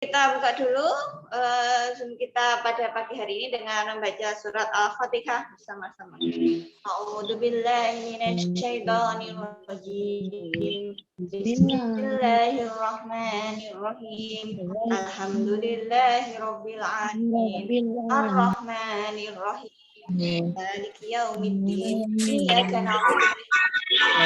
kita buka dulu Zoom kita pada pagi hari ini dengan membaca surat Al-Fatihah bersama-sama. A'udzubillahi minasyaitonirrajim. Bismillahirrahmanirrahim. Alhamdulillahirabbil alamin. Arrahmanirrahim. Maliki yaumiddin. Iyyaka na'budu wa iyyaka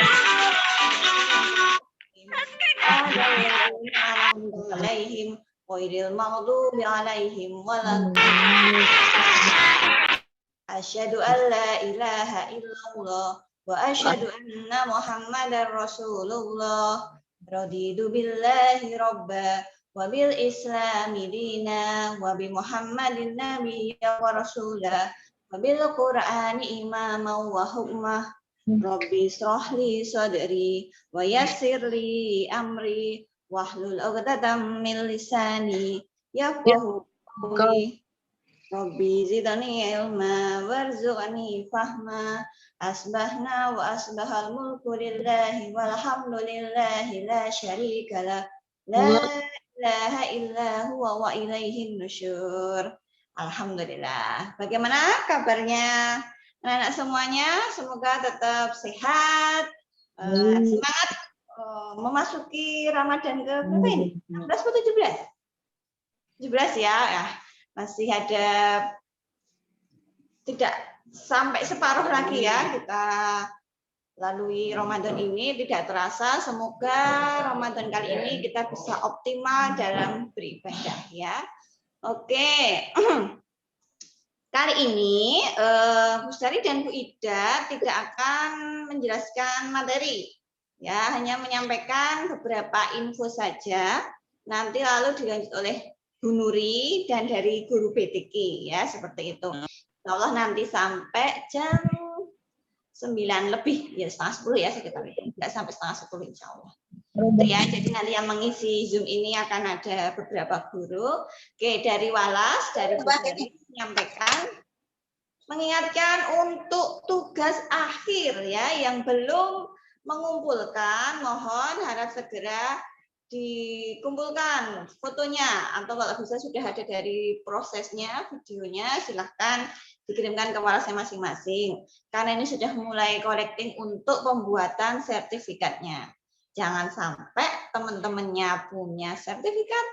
nasta'in. Ghairil maghdubi 'alaihim waladdallin. Asyhadu an la ilaha illallah wa asyhadu anna Muhammadar Rasulullah. Raditu billahi rabba wa bil islami dina wa bi Muhammadin nabiyya wa rasulah wa bil qur'ani imama wa hukmah. Rabbi shrah li sadri wa yassir li amri wahlul 'uqdatam min lisani yafqahu qawli. Rabbi zidni ilma warzuqni fahma. Asbahna wa asbahal mulku lillahi walhamdulillahi la syarika lah. La ilaha illa huwa wa ilaihin nusyur. Alhamdulillah. Bagaimana kabarnya anak-anak semuanya? Semoga tetap sehat, semangat memasuki Ramadan ke berapa ini? 16 atau 17? 17 ya. Masih ada tidak sampai separuh lagi ya kita lalui Ramadan ini, tidak terasa. Semoga Ramadan kali ini kita bisa optimal dalam beribadah ya. Oke. Kali ini Bu Sari dan Bu Ida tidak akan menjelaskan materi. Ya, hanya menyampaikan beberapa info saja. Nanti lalu dilanjut oleh Bu Nuri dan dari guru BTK ya, seperti itu. Insya Allah nanti sampai jam 9 lebih, ya setengah 10 ya sekitar itu. Tidak sampai setengah 10 insya Allah. Ya, jadi nanti yang mengisi Zoom ini akan ada beberapa guru. Oke, dari Walas, dari Bu Sari menyampaikan, mengingatkan untuk tugas akhir ya, yang belum mengumpulkan, mohon harap segera dikumpulkan fotonya, atau kalau bisa sudah ada dari prosesnya, videonya, silahkan dikirimkan ke Walasnya masing-masing. Karena ini sudah mulai collecting untuk pembuatan sertifikatnya. Jangan sampai teman-temannya punya sertifikat,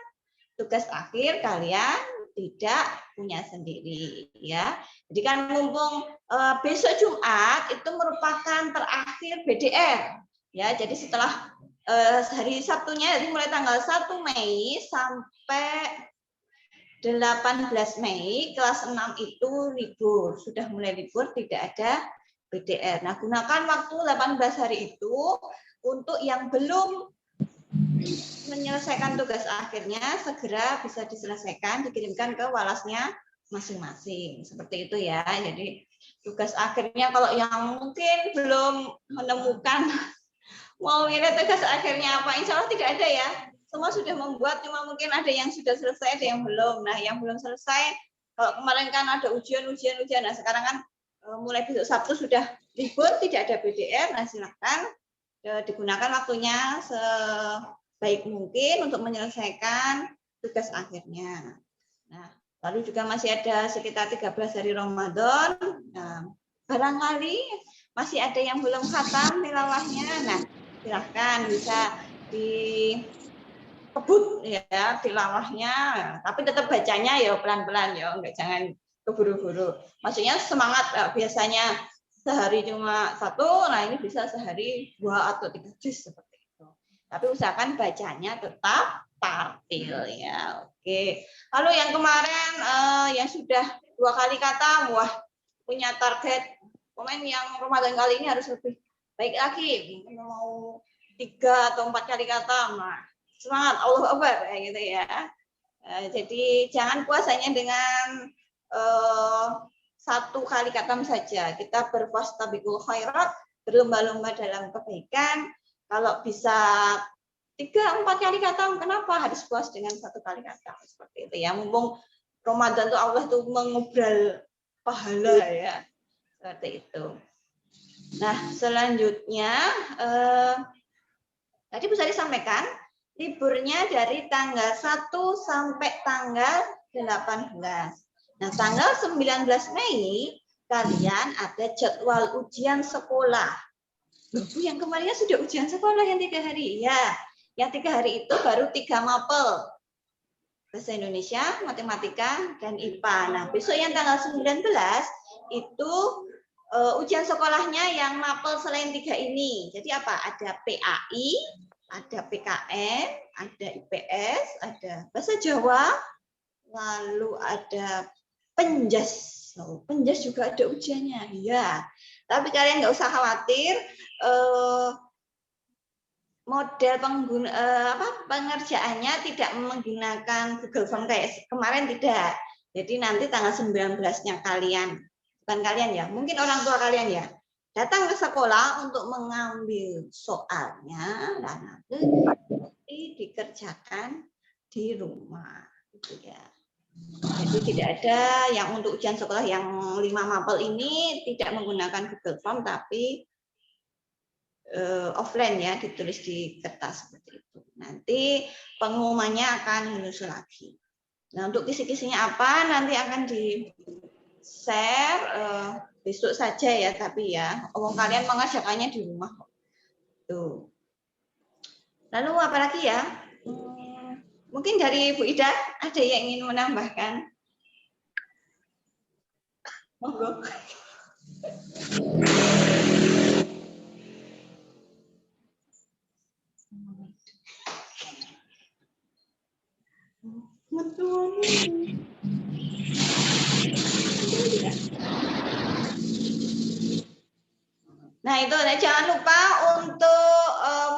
tugas akhir kalian tidak punya sendiri ya. Jadi kan mumpung besok Jumat itu merupakan terakhir BDR ya. Jadi setelah hari Sabtunya, jadi mulai tanggal 1 Mei sampai 18 Mei kelas 6 itu libur, sudah mulai libur, tidak ada BDR. Nah, gunakan waktu 18 hari itu untuk yang belum menyelesaikan tugas akhirnya segera bisa diselesaikan, dikirimkan ke Walasnya masing-masing. Seperti itu ya. Jadi tugas akhirnya kalau yang mungkin belum menemukan mau ini tugas akhirnya apa, insya Allah tidak ada ya. Semua sudah membuat, cuma mungkin ada yang sudah selesai, ada yang belum. Nah, yang belum selesai, kalau kemarin kan ada ujian. Nah, sekarang kan mulai besok Sabtu sudah libur, tidak ada BDR. Nah, silakan digunakan waktunya sebaik mungkin untuk menyelesaikan tugas akhirnya. Nah, lalu juga masih ada sekitar 13 hari Ramadan. Nah, barangkali masih ada yang belum khatam tilawahnya. Nah, silahkan bisa dikebut ya tilawahnya, tapi tetap bacanya ya pelan-pelan ya, enggak, jangan keburu-buru. Maksudnya semangat, biasanya sehari cuma 1, nah ini bisa sehari 2 atau 3 juz seperti itu. Tapi usahakan bacanya tetap tartil ya. Oke. Lalu yang kemarin yang sudah 2 kali khatam, wah punya target pemain yang Ramadan kali ini harus lebih baik lagi, mau 3 atau 4 kali khatam. Nah, semangat, Allahu Akbar kayak gitu ya. Jadi jangan puasanya dengan 1 kali khatam saja. Kita berfastabiqul khairat, berlomba-lomba dalam kebaikan. Kalau bisa 3-4 kali khatam, kenapa harus puas dengan 1 kali khatam? Seperti itu ya. Mumpung Ramadan tuh Allah tuh mengobrol pahala ya. Seperti itu. Nah, selanjutnya tadi Bu Sari sampaikan liburnya dari tanggal 1 sampai tanggal 18. Nah, tanggal 19 Mei kalian ada jadwal ujian sekolah. Loh, Bu, yang kemarinnya sudah ujian sekolah yang 3 hari. Ya, yang 3 hari itu baru 3 mapel. Bahasa Indonesia, Matematika, dan IPA. Nah, besok yang tanggal 19 itu ujian sekolahnya yang mapel selain 3 ini. Jadi apa? Ada PAI, ada PKN, ada IPS, ada Bahasa Jawa, lalu ada Penjas. Oh, Penjas juga ada ujiannya. Ya, tapi kalian nggak usah khawatir. Model pengerjaannya tidak menggunakan Google Form kayak kemarin, tidak. Jadi nanti tanggal 19-nya kalian, bukan kalian ya, mungkin orang tua kalian ya, datang ke sekolah untuk mengambil soalnya dan nanti dikerjakan di rumah gitu ya. Jadi tidak ada yang untuk ujian sekolah yang 5 mapel ini tidak menggunakan Google Form, tapi offline ya, ditulis di kertas seperti itu. Nanti pengumumannya akan menyusul lagi. Nah, untuk kisi-kisinya apa nanti akan di share besok saja ya, tapi ya kalian mengerjakannya di rumah. Tuh. Lalu apa lagi ya? Mungkin dari Bu Ida ada yang ingin menambahkan? Monggo. Nah itu, jangan lupa untuk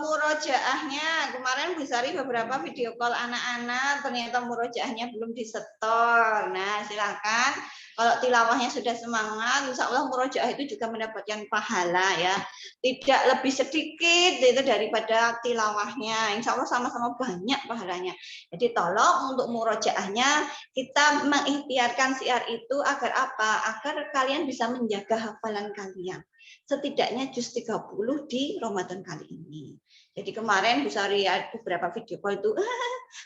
murojaahnya. Kemarin Bu Sari beberapa video call anak-anak, ternyata murojaahnya belum disetor. Nah silakan, kalau tilawahnya sudah semangat, insya Allah murojaah itu juga mendapatkan pahala ya. Tidak lebih sedikit itu daripada tilawahnya. Insya Allah sama-sama banyak pahalanya. Jadi tolong untuk murojaahnya kita mengikhtiarkan siar itu agar apa? Agar kalian bisa menjaga hafalan kalian. Setidaknya juz 30 di Ramadan kali ini. Jadi kemarin Bu Sari ada beberapa video call itu,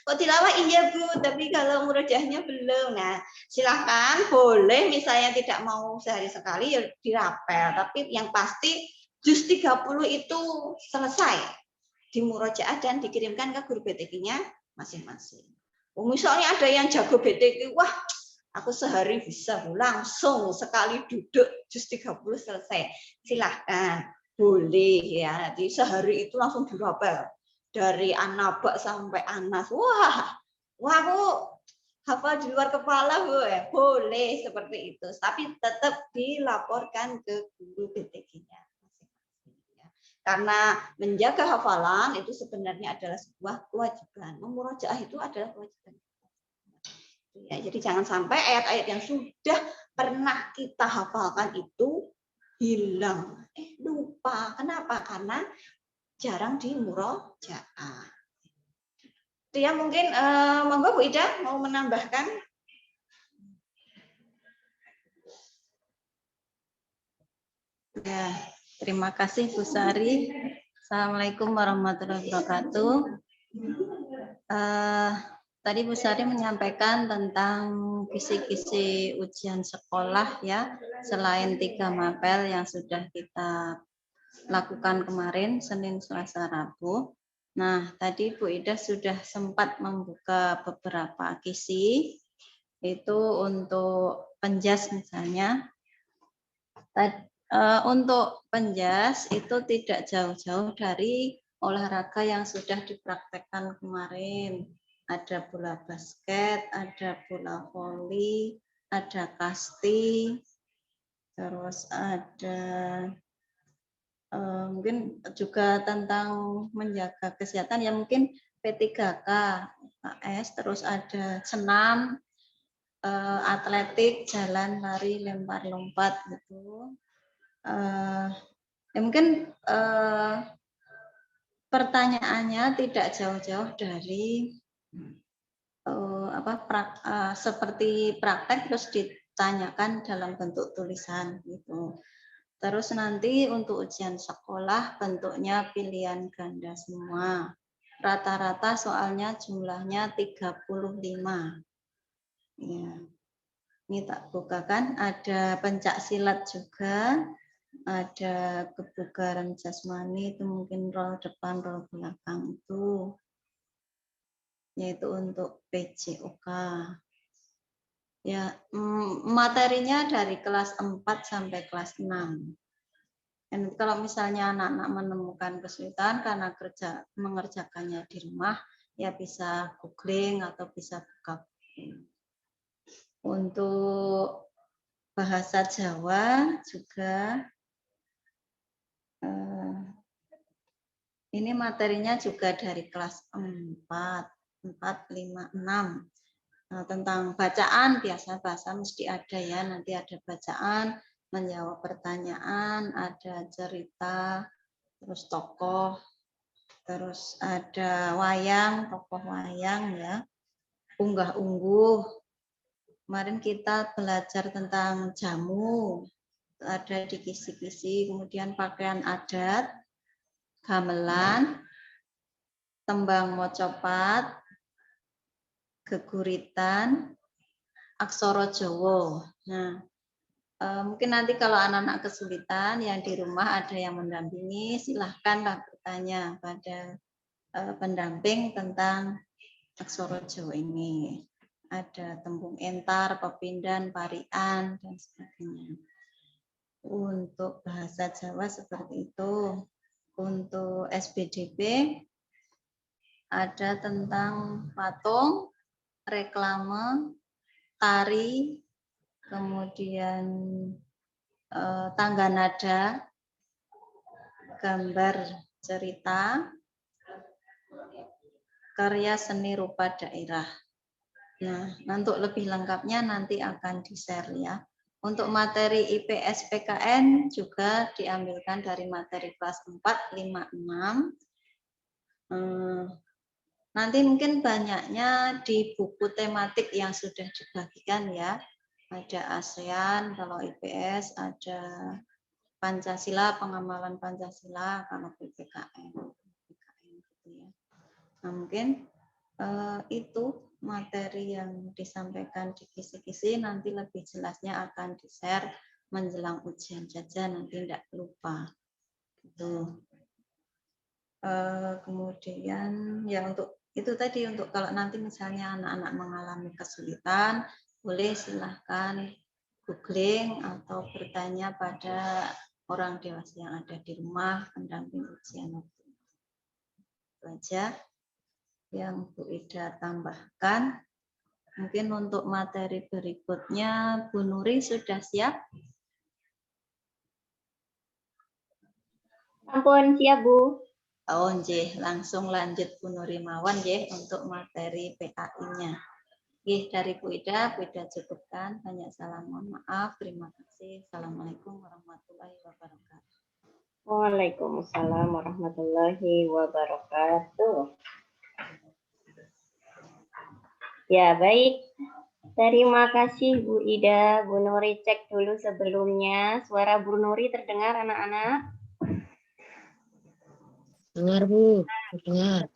kok tilawah iya Bu, tapi kalau murojaahnya belum. Nah, silahkan boleh misalnya tidak mau sehari sekali ya dirapel, tapi yang pasti juz 30 itu selesai di murojaah dan dikirimkan ke guru BTQ-nya masing-masing. Misalnya ada yang jago BTQ, wah aku sehari bisa langsung sekali duduk juz 30 selesai. Silahkan, boleh ya. Nanti sehari itu langsung dirapel. Dari An-Naba sampai An-Nas. Wah, aku hafal di luar kepala, Bu. Boleh seperti itu. Tapi tetap dilaporkan ke guru BTQ-nya. Karena menjaga hafalan itu sebenarnya adalah sebuah kewajiban. Memurojaah itu adalah kewajiban. Ya, jadi jangan sampai ayat-ayat yang sudah pernah kita hafalkan itu hilang. Lupa. Kenapa? Karena jarang di murojaah. Itu ya mungkin monggo Bu Ida mau menambahkan. Ya, terima kasih Bu Sari. Assalamualaikum warahmatullahi wabarakatuh. Tadi Bu Sari menyampaikan tentang kisi-kisi ujian sekolah ya, selain 3 mapel yang sudah kita lakukan kemarin Senin, Selasa, Rabu. Nah, tadi Bu Ida sudah sempat membuka beberapa kisi, itu untuk penjas misalnya. Untuk penjas itu tidak jauh-jauh dari olahraga yang sudah dipraktekkan kemarin. Ada bola basket, ada bola voli, ada kasti, terus ada mungkin juga tentang menjaga kesehatan ya, mungkin P3K, KS, terus ada senam, atletik, jalan, lari, lempar, lompat gitu. Ya mungkin pertanyaannya tidak jauh-jauh dari seperti praktek terus ditanyakan dalam bentuk tulisan gitu. Terus nanti untuk ujian sekolah bentuknya pilihan ganda semua. rata-rata soalnya jumlahnya 35. Ya. Ini tak bukakan, ada pencak silat juga, ada kebugaran jasmani, itu mungkin roll depan, roll belakang itu, yaitu untuk PJOK. Ya, materinya dari kelas 4 sampai kelas 6. Dan kalau misalnya anak-anak menemukan kesulitan karena mengerjakannya di rumah, ya bisa googling atau bisa buka buku. Untuk bahasa Jawa juga ini materinya juga dari kelas 4, 5, 6. Nah, tentang bacaan biasa bahasa mesti ada ya, nanti ada bacaan, menjawab pertanyaan, ada cerita, terus tokoh, terus ada wayang, tokoh wayang ya, unggah-ungguh. Kemarin kita belajar tentang jamu, ada di kisi-kisi, kemudian pakaian adat, gamelan, tembang mocopat, geguritan, aksara Jawa. Nah, mungkin nanti kalau anak-anak kesulitan yang di rumah ada yang mendampingi, silahkanlah bertanya pada pendamping tentang aksara Jawa ini. Ada tembung entar, pepindan, parian, dan sebagainya. Untuk bahasa Jawa seperti itu. Untuk SBDP ada tentang patung, reklame, tari, kemudian tangga nada, gambar cerita, karya seni rupa daerah. Nah, untuk lebih lengkapnya nanti akan di-share ya. Untuk materi IPS PKN juga diambilkan dari materi kelas 4, 5, 6. Nanti mungkin banyaknya di buku tematik yang sudah dibagikan ya. Ada ASEAN, kalau IPS ada Pancasila, pengamalan Pancasila, kalau PPKN gitu ya. Nah, mungkin itu materi yang disampaikan di kisi-kisi, nanti lebih jelasnya akan di-share menjelang ujian saja, nanti tidak lupa. Gitu. Kemudian ya untuk itu tadi, untuk kalau nanti misalnya anak-anak mengalami kesulitan, boleh silahkan googling atau bertanya pada orang dewasa yang ada di rumah, pendamping ujian waktu itu. Itu aja yang Bu Ida tambahkan. Mungkin untuk materi berikutnya, Bu Nuri sudah siap? Ampun, siap Bu. Oh, nggih, langsung lanjut Bu Nuri mawon nggih untuk materi PAI-nya. Nggih, dari Bu Ida cukupkan. Banyak salam, mohon maaf. Terima kasih. Assalamualaikum warahmatullahi wabarakatuh. Waalaikumsalam warahmatullahi wabarakatuh. Ya, baik. Terima kasih Bu Ida. Bu Nuri cek dulu sebelumnya. Suara Bu Nuri terdengar anak-anak? Dengar Bu, dengar.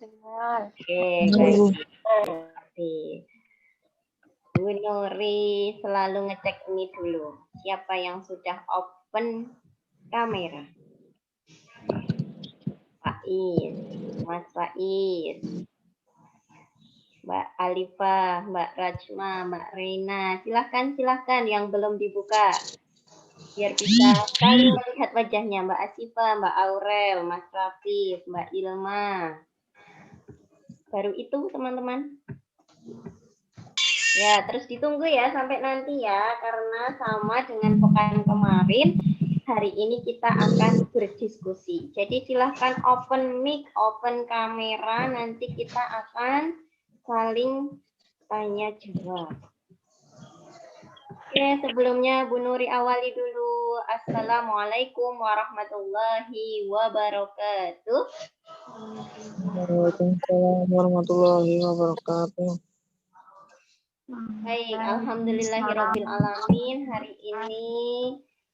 Oke, baik. Bu Nuri selalu ngecek ini dulu. Siapa yang sudah open kamera? Faiz, Mas Faiz, Mbak Alifah, Mbak Rajma, Mbak Reina. Silahkan yang belum dibuka. Biar bisa saling melihat wajahnya. Mbak Asifa, Mbak Aurel, Mas Rafif, Mbak Ilma. Baru itu teman-teman. Ya, terus ditunggu ya sampai nanti ya. Karena sama dengan pekan kemarin, hari ini kita akan berdiskusi. Jadi silahkan open mic, open kamera. Nanti kita akan saling tanya jawab. Oke, sebelumnya Bu Nuri awali dulu. Assalamualaikum warahmatullahi wabarakatuh. Waalaikumsalam warahmatullahi wabarakatuh. Baik, alhamdulillahirabbil alamin. Hari ini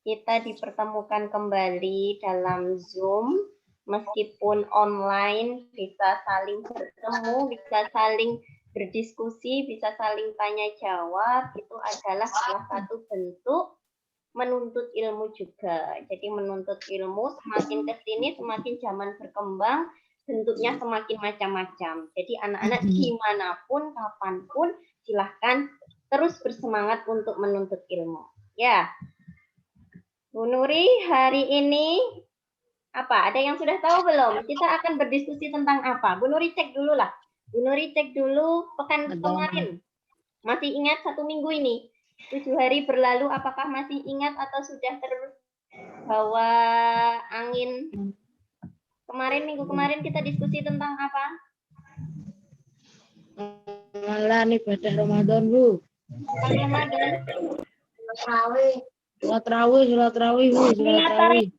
kita dipertemukan kembali dalam Zoom meskipun online bisa saling bertemu, bisa saling berdiskusi, bisa saling tanya jawab, itu adalah salah satu bentuk menuntut ilmu juga. Jadi menuntut ilmu semakin ke sini, semakin zaman berkembang, bentuknya semakin macam-macam. Jadi anak-anak dimanapun, kapanpun, silahkan terus bersemangat untuk menuntut ilmu. Ya, Bu Nuri, hari ini apa? Ada yang sudah tahu belum? Kita akan berdiskusi tentang apa? Bu Nuri cek dulu lah. Bu Nuri cek dulu pekan kemarin. Masih ingat 1 minggu ini? 7 hari berlalu, apakah masih ingat atau sudah terbawa angin? Minggu kemarin kita diskusi tentang apa? Amalan ibadah Ramadan, Bu. Tentang Ramadan. Sholat rawih, Bu. Sholat rawih.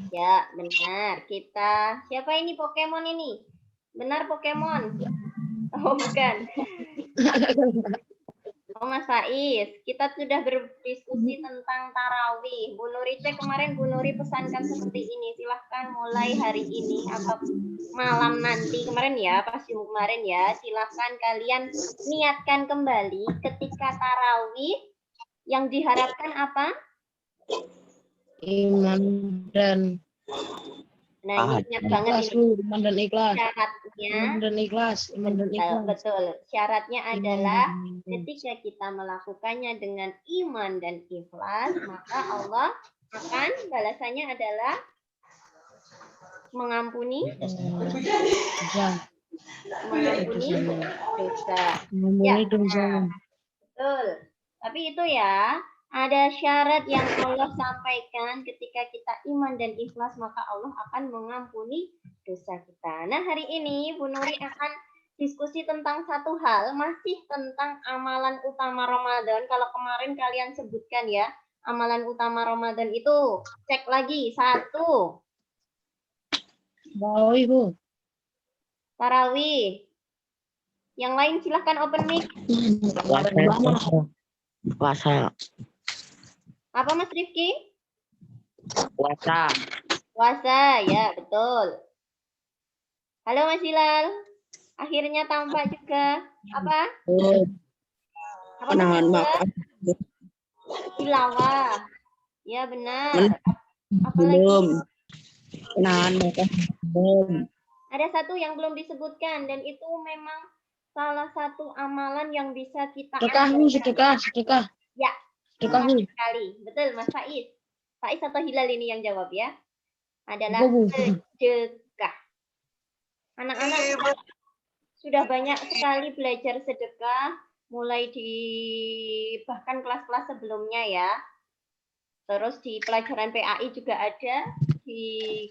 Ya, benar. Kita, siapa ini Pokemon ini? Benar Pokemon? Oh, bukan. Oh, Mas Faiz. Kita sudah berdiskusi tentang tarawih. Bu Nuri cek kemarin, Bu Nuri pesankan seperti ini. Silahkan mulai hari ini atau malam nanti. Kemarin ya, pas Jumat kemarin ya. Silahkan kalian niatkan kembali ketika tarawih. Yang diharapkan apa? Iman dan Nah, ingat banget ikhlas, ini. Bu. Iman dan ikhlas. Syaratnya, Iman dan ikhlas. Iman dan ikhlas. betul. Syaratnya adalah Iman dan ikhlas. ketika kita melakukannya dengan iman dan ikhlas, maka Allah akan balasannya adalah mengampuni Ya. dosa. Mengampuni dosa. Betul. Tapi itu ya, ada syarat yang Allah sampaikan ketika kita iman dan ikhlas, maka Allah akan mengampuni dosa kita. Nah, hari ini Bu Nuri akan diskusi tentang satu hal, masih tentang amalan utama Ramadan. Kalau kemarin kalian sebutkan ya, amalan utama Ramadan itu cek lagi. 1, Tarawih, Bu. tarawih. Yang lain silahkan open mic. Puasa. Apa Mas Rifki? Puasa. Puasa, ya betul. Halo Mas Hilal. Akhirnya tampak juga. Apa? Apa Menahan Mas makan. Tilawah. Ya benar. Apalagi Belum. Menahan makan. Belum. ada satu yang belum disebutkan dan itu memang salah satu amalan yang bisa kita Sedekah, Bu. Sedekah. Ya. Sedekah, Bu. Sekali. Betul Mas Faiz. Faiz atau Hilal ini yang jawab ya. Adalah Bu. sedekah. Anak-anak sudah banyak sekali belajar sedekah mulai di bahkan kelas-kelas sebelumnya ya. Terus di pelajaran PAI juga ada.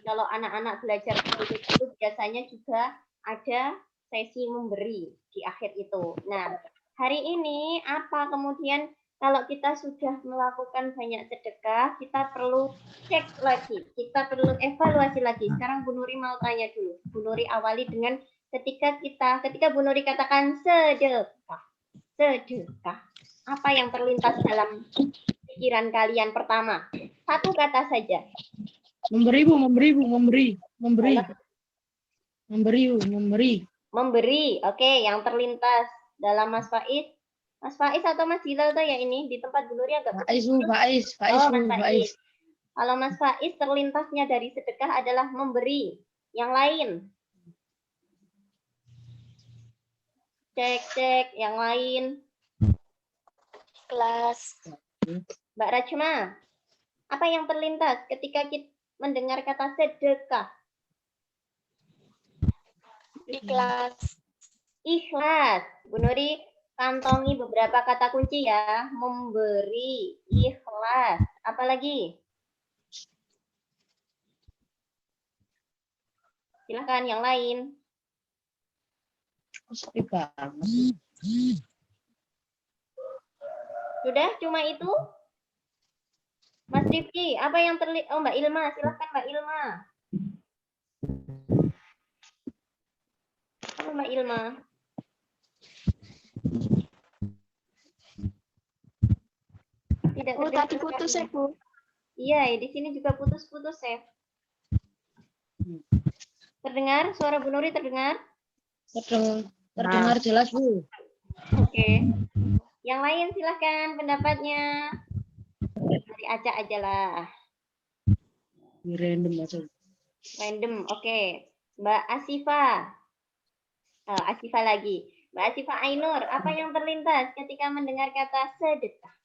Kalau anak-anak belajar itu biasanya juga ada sesi memberi di akhir itu. Nah, hari ini apa kemudian kalau kita sudah melakukan banyak sedekah, kita perlu cek lagi, kita perlu evaluasi lagi. Sekarang Bu Nuri mau tanya dulu. Bu Nuri awali dengan ketika Bu Nuri katakan sedekah. Sedekah. Apa yang terlintas dalam pikiran kalian pertama? Satu kata saja. Memberi, Bu. Memberi. Memberi. Oke, yang terlintas dalam Mas Faiz. Mas Faiz atau Mas Hilal tuh ya ini di tempat Bu Nuri agak Faiz, Bu. Faiz. Oh, Mas Faiz. Kalau Mas Faiz terlintasnya dari sedekah adalah memberi. Yang lain. Cek yang lain. Kelas. Mbak Rajma, apa yang terlintas ketika kita mendengar kata sedekah? Ikhlas. Ikhlas. Bu Nuri kantongi beberapa kata kunci ya. Memberi, ikhlas. Apalagi? Silahkan yang lain. Sudah cuma itu? Mas Rifki, apa yang terlihat? Oh, Mbak Ilma, silahkan Mbak Ilma. Halo Mbak Ilma. Tidak Tadi putus ya, Bu. Iya, di sini juga putus-putus, Chef. Terdengar? Suara Bu Nuri terdengar? Terdengar jelas, Bu. Oke. Yang lain silahkan pendapatnya. Dari Aca aja lah. Random aja. Random. Oke. Mbak Asifa. Asifa lagi. Mbak Asifa Ainur, apa yang terlintas ketika mendengar kata sedekah?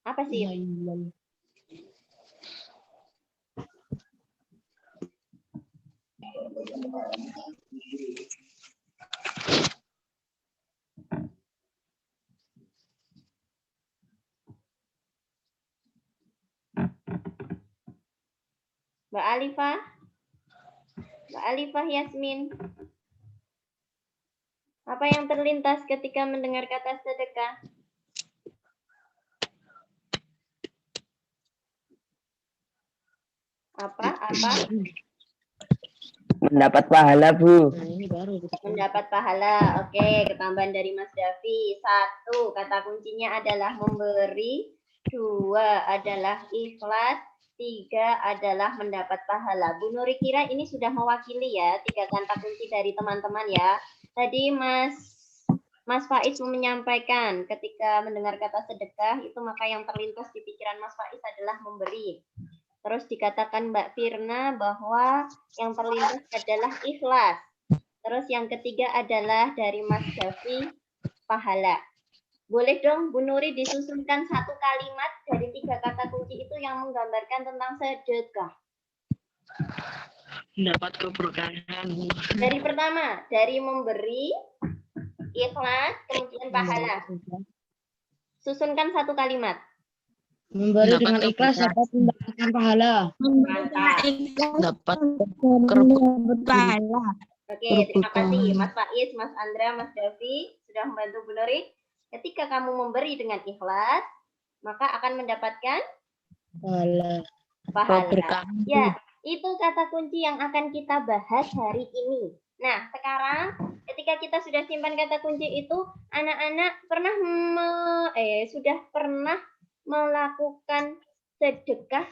Apa sih? Mbak Alifah? Mbak Alifah Yasmin. Apa yang terlintas ketika mendengar kata sedekah? Apa? Mendapat pahala, Bu. Nah, ini baru. Mendapat pahala. Oke, ketambahan dari Mas Davi. 1, kata kuncinya adalah memberi. 2 adalah ikhlas. 3 adalah mendapat pahala. Bu Nuri kira ini sudah mewakili ya 3 kata kunci dari teman-teman ya. Tadi Mas Faiz menyampaikan ketika mendengar kata sedekah itu maka yang terlintas di pikiran Mas Faiz adalah memberi. Terus dikatakan Mbak Firna bahwa yang terlintas adalah ikhlas. Terus yang ketiga adalah dari Mas Davi, pahala. Boleh dong Bu Nuri disusunkan 1 kalimat dari 3 kata kunci itu yang menggambarkan tentang sedekah. Mendapat keberkahan. Dari pertama, dari memberi, ikhlas, kemudian pahala. Susunkan 1 kalimat. Memberi dengan ikhlas dapat mendapatkan pahala. Mantap. Dapat pahala. Oke, terima kasih Mas Faiz, Mas Andra, Mas Davi sudah membantu Bu Nuri. Ketika kamu memberi dengan ikhlas, maka akan mendapatkan pahala. Ya, itu kata kunci yang akan kita bahas hari ini. Nah, sekarang ketika kita sudah simpan kata kunci itu, anak-anak sudah pernah melakukan sedekah?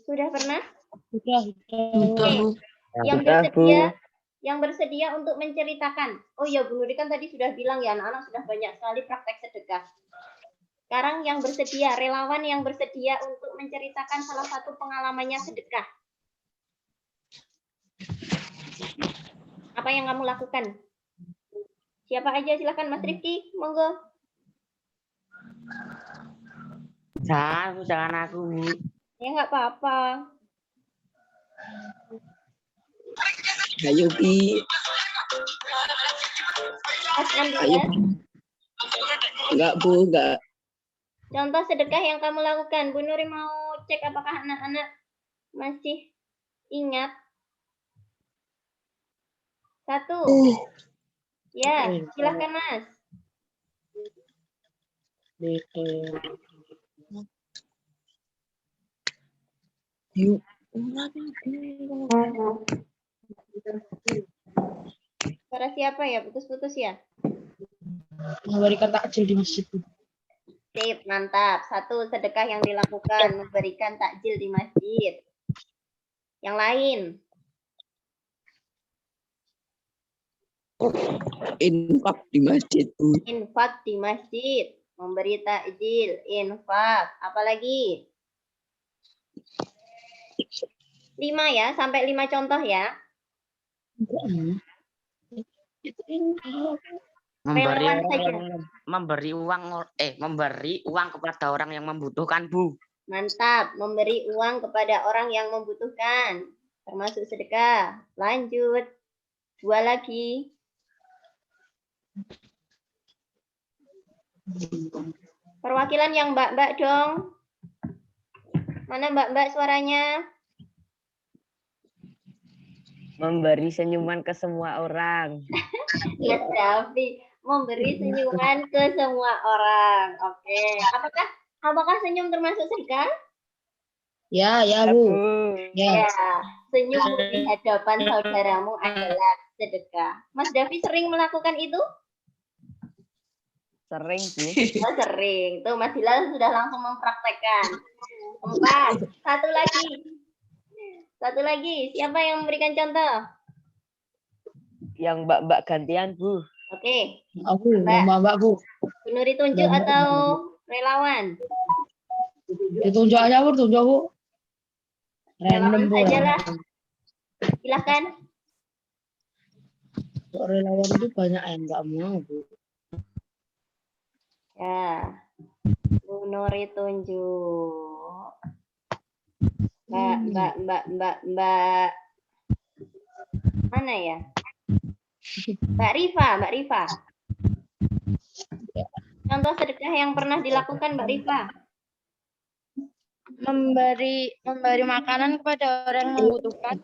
Sudah pernah? Sudah. Yang bersedia untuk menceritakan. Oh ya, Bu Nuri kan tadi sudah bilang ya, anak-anak sudah banyak sekali praktek sedekah. Sekarang yang bersedia, relawan yang bersedia untuk menceritakan salah satu pengalamannya sedekah. Apa yang kamu lakukan? Siapa aja, silakan Mas Rifki, monggo. Jangan aku. Ya nggak apa-apa. Ayo, Bi. Mas Andreas, Enggak, Bu, enggak. contoh sedekah yang kamu lakukan. Bu Nuri mau cek apakah anak-anak masih ingat. 1. Ya, silakan Mas. Yuk. Suara siapa ya? Putus-putus ya? Memberikan takjil di masjid. Sip, mantap. 1, sedekah yang dilakukan, memberikan takjil di masjid. Yang lain? Infak di masjid, Bu. Infak di masjid, memberi takjil, infak. Apalagi? 5 ya, sampai 5 contoh ya. Memberi uang kepada orang yang membutuhkan, Bu. Mantap, memberi uang kepada orang yang membutuhkan, termasuk sedekah. Lanjut. 2 lagi. Perwakilan yang mbak-mbak dong. Mana mbak-mbak suaranya? Memberi senyuman ke semua orang. Mas Davi, memberi senyuman ke semua orang. Oke. Apakah senyum termasuk sedekah? Ya, Bu. Ya. Senyum di hadapan saudaramu adalah sedekah. Mas Davi sering melakukan itu? Sering, Bu. Oh, sering. Tuh Mas Hilal sudah langsung mempraktekkan. 4. Satu lagi. Satu lagi. Siapa yang memberikan contoh? Yang mbak-mbak gantian, Bu. Oke. Aku, Mbak. Mbak, Bu. Bu Nuri tunjuk Mbak. atau relawan? Ditunjuk aja, Bu, tunjuk, Bu. Random, Relawan Bu. saja lah. random. Silahkan. Kok relawan itu banyak yang nggak mau, Bu. Ya. Bu Nuri tunjuk. Mbak. Mana ya? Mbak Rifa. Contoh sedekah yang pernah dilakukan Mbak Rifa. Memberi makanan kepada orang yang membutuhkan.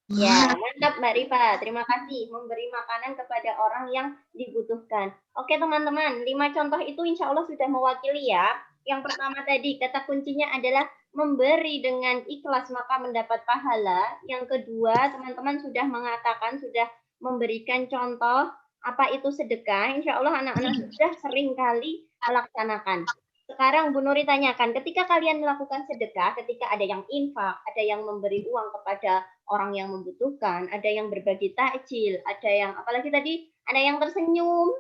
Ya, mantap Mbak Rifa. Terima kasih. Memberi makanan kepada orang yang dibutuhkan. Oke teman-teman, 5 contoh itu insya Allah sudah mewakili ya. Yang pertama tadi, kata kuncinya adalah memberi dengan ikhlas maka mendapat pahala. Yang kedua, teman-teman sudah mengatakan, sudah memberikan contoh apa itu sedekah. Insya Allah anak-anak sudah sering kali melaksanakan. Sekarang Bu Nuri tanyakan, ketika kalian melakukan sedekah, ketika ada yang infak, ada yang memberi uang kepada orang yang membutuhkan, ada yang berbagi takjil, ada yang apalagi tadi, ada yang tersenyum,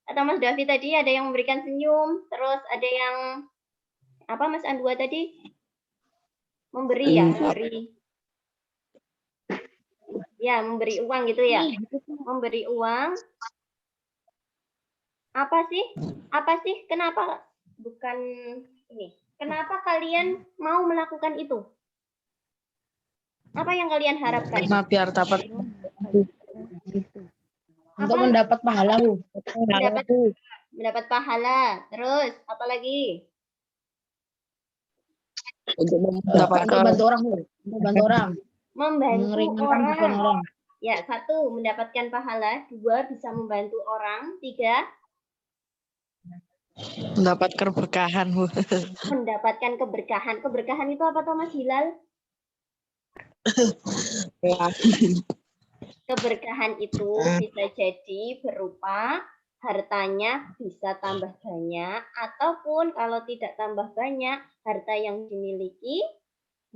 atau Mas Davi tadi ada yang memberikan senyum, terus ada yang apa Mas Andua tadi memberi ya, memberi uang gitu ya, memberi uang. Apa sih? Kenapa? Bukan ini. Kenapa kalian mau melakukan itu? Apa yang kalian harapkan? Karena biar dapat untuk mendapat pahala, Bu. Mendapat pahala. Terus apa lagi? Untuk bantu orang, Bu. Untuk bantu orang. Membantu orang. Ya, 1 mendapatkan pahala, 2 bisa membantu orang, 3 mendapat keberkahan, Bu. Mendapatkan keberkahan. Keberkahan itu apa toh Mas Hilal? Keberkahan itu bisa jadi berupa hartanya bisa tambah banyak, ataupun kalau tidak tambah banyak, harta yang dimiliki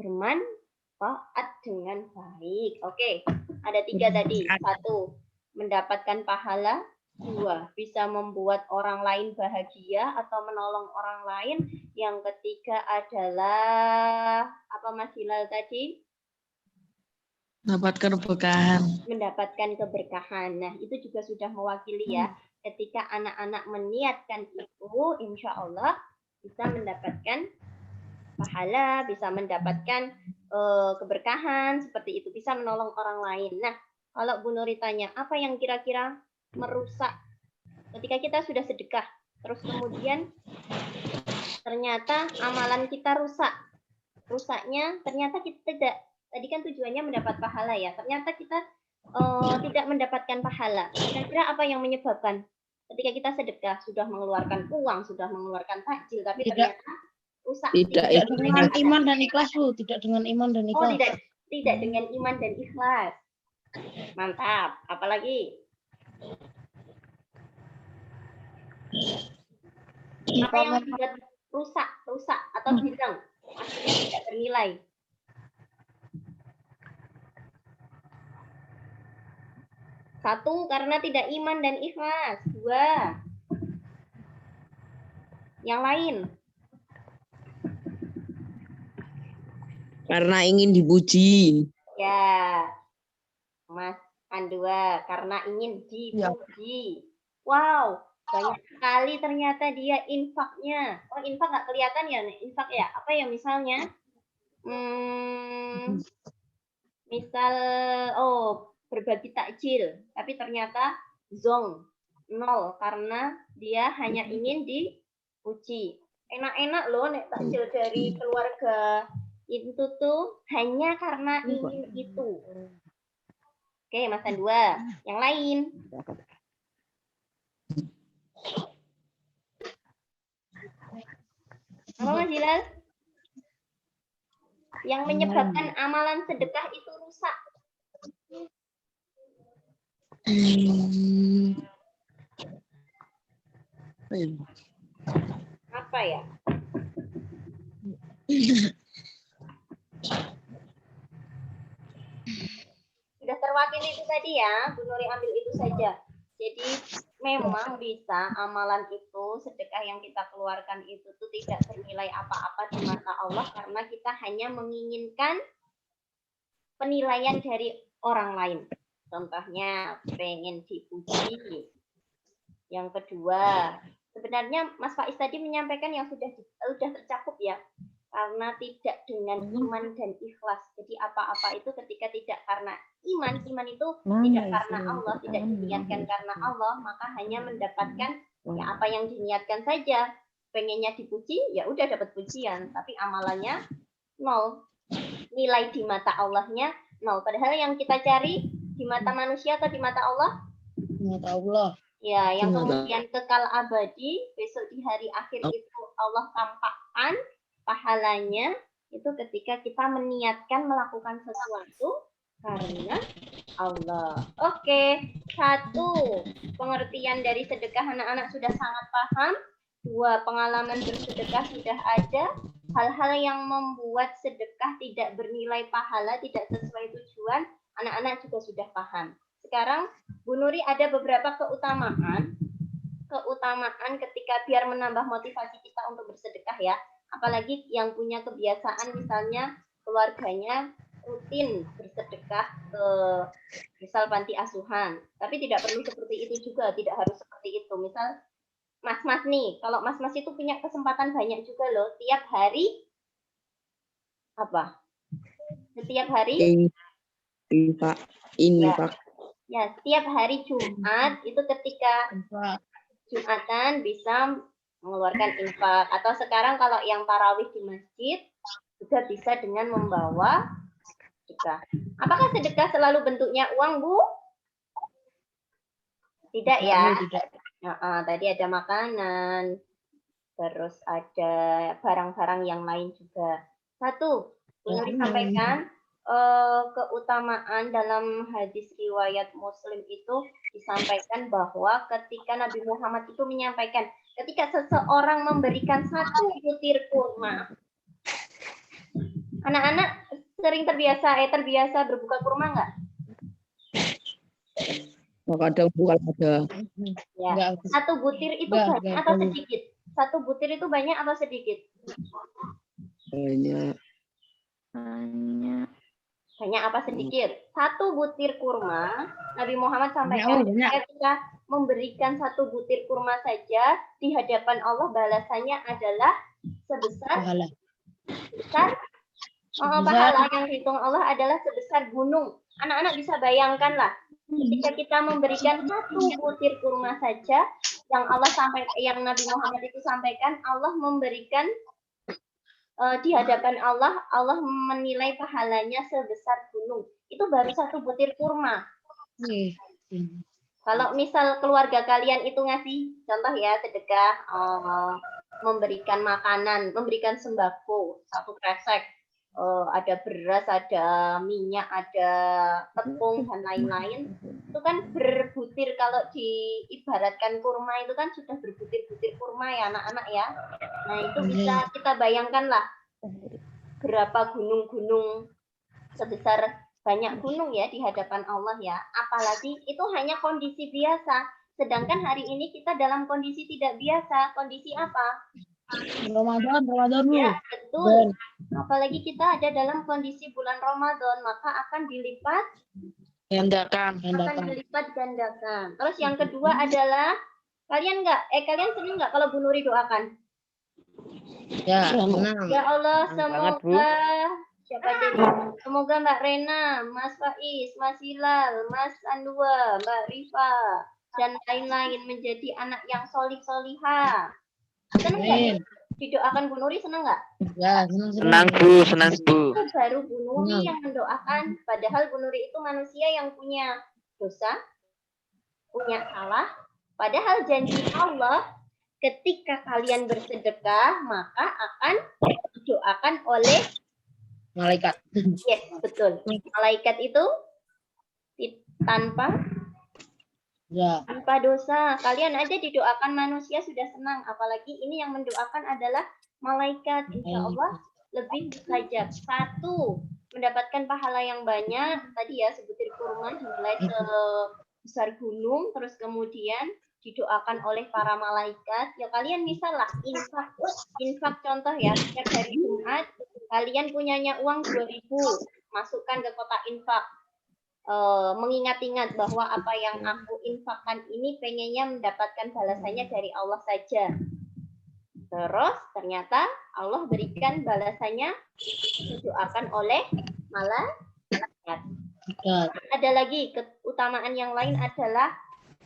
bermanfaat dengan baik. Oke, ada 3 tadi. 1, mendapatkan pahala. 2, bisa membuat orang lain bahagia atau menolong orang lain. Yang ketiga adalah apa Mas Hilal tadi? Mendapatkan keberkahan. Mendapatkan keberkahan. Nah, itu juga sudah mewakili ya. Ketika anak-anak meniatkan itu, insya Allah bisa mendapatkan pahala, bisa mendapatkan keberkahan, seperti itu. Bisa menolong orang lain. Nah, kalau Bu Nuri tanya, apa yang kira-kira merusak ketika kita sudah sedekah terus kemudian ternyata amalan kita rusaknya ternyata kita tidak, tadi kan tujuannya mendapat pahala ya, ternyata kita tidak mendapatkan pahala. Kira-kira apa yang menyebabkan ketika kita sedekah sudah mengeluarkan uang, sudah mengeluarkan takjil, tapi ternyata rusak? Tidak dengan iman dan ikhlas, Bu. Tidak dengan iman dan ikhlas. Tidak dengan iman dan ikhlas. Mantap. Apalagi? Apa yang membuat rusak atau hilang, akhirnya tidak bernilai? Satu, karena tidak iman dan ikhlas. 2, yang lain? Karena ingin dipuji. Ya, Mas Andua, karena ingin dipuji. Wow, banyak sekali ternyata dia infaknya. Oh, infak nggak kelihatan ya? Infak ya? Apa ya misalnya? Misal, berbagi takjil, tapi ternyata zong 0 karena dia hanya ingin dipuji. Enak-enak loh nek takjil dari keluarga itu tuh hanya karena ingin itu. Oke, Mas Andua, yang lain? Apa Mas Hilal? Yang menyebabkan amalan sedekah itu rusak? Apa ya? Sudah terwakili itu tadi ya, Bu Nuri ambil itu saja. Jadi memang bisa amalan itu, sedekah yang kita keluarkan itu tuh tidak bernilai apa-apa di mata Allah karena kita hanya menginginkan penilaian dari orang lain. Contohnya pengen dipuji. Yang kedua, sebenarnya Mas Faiz tadi menyampaikan yang sudah tercakup ya. Karena tidak dengan iman dan ikhlas. Jadi apa-apa itu ketika tidak karena iman itu tidak karena Allah, tidak diniatkan karena Allah, maka hanya mendapatkan ya apa yang diniatkan saja. Pengennya dipuji, ya udah dapat pujian, tapi amalannya nol. Nilai di mata Allahnya nol. Padahal yang kita cari di mata manusia atau di mata Allah? Di mata Allah. Ya, yang kemudian kekal abadi, besok di hari akhir itu Allah tampakkan pahalanya itu ketika kita meniatkan melakukan sesuatu karena Allah. Oke, 1, pengertian dari sedekah anak-anak sudah sangat paham. 2, pengalaman bersedekah sudah ada. Hal-hal yang membuat sedekah tidak bernilai pahala, tidak sesuai tujuan, anak-anak juga sudah paham. Sekarang Bu Nuri ada beberapa keutamaan ketika biar menambah motivasi kita untuk bersedekah ya. Apalagi yang punya kebiasaan misalnya keluarganya rutin bersedekah ke misal panti asuhan. Tapi tidak perlu seperti itu juga, tidak harus seperti itu. Misal mas-mas nih, kalau mas-mas itu punya kesempatan banyak juga loh. Tiap hari apa? Setiap hari infak. Ya, setiap hari Jumat itu ketika Jumatan bisa mengeluarkan infak, atau sekarang kalau yang tarawih di masjid juga bisa dengan membawa sedekah. Apakah sedekah selalu bentuknya uang, Bu? Tidak ya. Tadi ada makanan, terus ada barang-barang yang lain juga. 1, Bu Nuri sampaikan keutamaan dalam hadis riwayat Muslim itu disampaikan bahwa ketika Nabi Muhammad itu menyampaikan ketika seseorang memberikan 1 butir kurma. Anak-anak sering terbiasa berbuka kurma nggak? Kadang bukan ada. Ya. 1 butir itu banyak atau sedikit? 1 butir itu banyak atau sedikit? Banyak. Banyak apa sedikit? 1 butir kurma, Nabi Muhammad sampaikan ketika kita memberikan 1 butir kurma saja di hadapan Allah balasannya adalah sebesar pahala yang dihitung Allah adalah sebesar gunung. Anak-anak bisa bayangkan lah, ketika kita memberikan 1 butir kurma saja, yang Nabi Muhammad itu sampaikan, Allah memberikan di hadapan Allah, Allah menilai pahalanya sebesar gunung. Itu baru 1 butir kurma. Kalau misal keluarga kalian itu ngasih, contoh ya sedekah, memberikan makanan, memberikan sembako, 1 kresek, ada beras, ada minyak, ada tepung dan lain-lain, itu kan berbutir. Kalau diibaratkan kurma itu kan sudah berbutir-butir kurma ya anak-anak ya. Nah itu bisa kita bayangkan lah berapa gunung-gunung, sebesar banyak gunung ya di hadapan Allah ya. Apalagi itu hanya kondisi biasa, sedangkan hari ini kita dalam kondisi tidak biasa. Kondisi apa? Ramadan ya, betul. Apalagi kita ada dalam kondisi bulan Ramadan, maka akan dilipat gandakan. Terus yang kedua adalah kalian senang nggak kalau Bu Nuri doakan? Ya, senang. Ya Allah, semoga Mbak Rena, Mas Faiz, Mas Hilal, Mas Andua, Mbak Rifa dan lain-lain menjadi anak yang solihah. Senang nggak? Didoakan Bu Nuri senang nggak? Ya, Senang Bu. Itu baru Bu Nuri yang mendoakan. Padahal Bu Nuri itu manusia yang punya dosa, punya salah. Padahal janji Allah, ketika kalian bersedekah, maka akan didoakan oleh malaikat. Yes, betul. Malaikat itu tanpa Ya. Tanpa dosa. Kalian aja didoakan manusia sudah senang. Apalagi ini yang mendoakan adalah malaikat. Insya Allah lebih mustajab. 1, mendapatkan pahala yang banyak. Tadi ya sebutir kurma dinilai sebesar gunung. Terus kemudian didoakan oleh para malaikat. Ya kalian misal lah infak. Infak contoh ya. Setiap hari Jumat kalian punyanya uang 2.000. Masukkan ke kotak infak. Mengingat-ingat bahwa apa yang aku infakkan ini pengennya mendapatkan balasannya dari Allah saja. Terus ternyata Allah berikan balasannya didoakan oleh malaikat. Ada lagi keutamaan yang lain adalah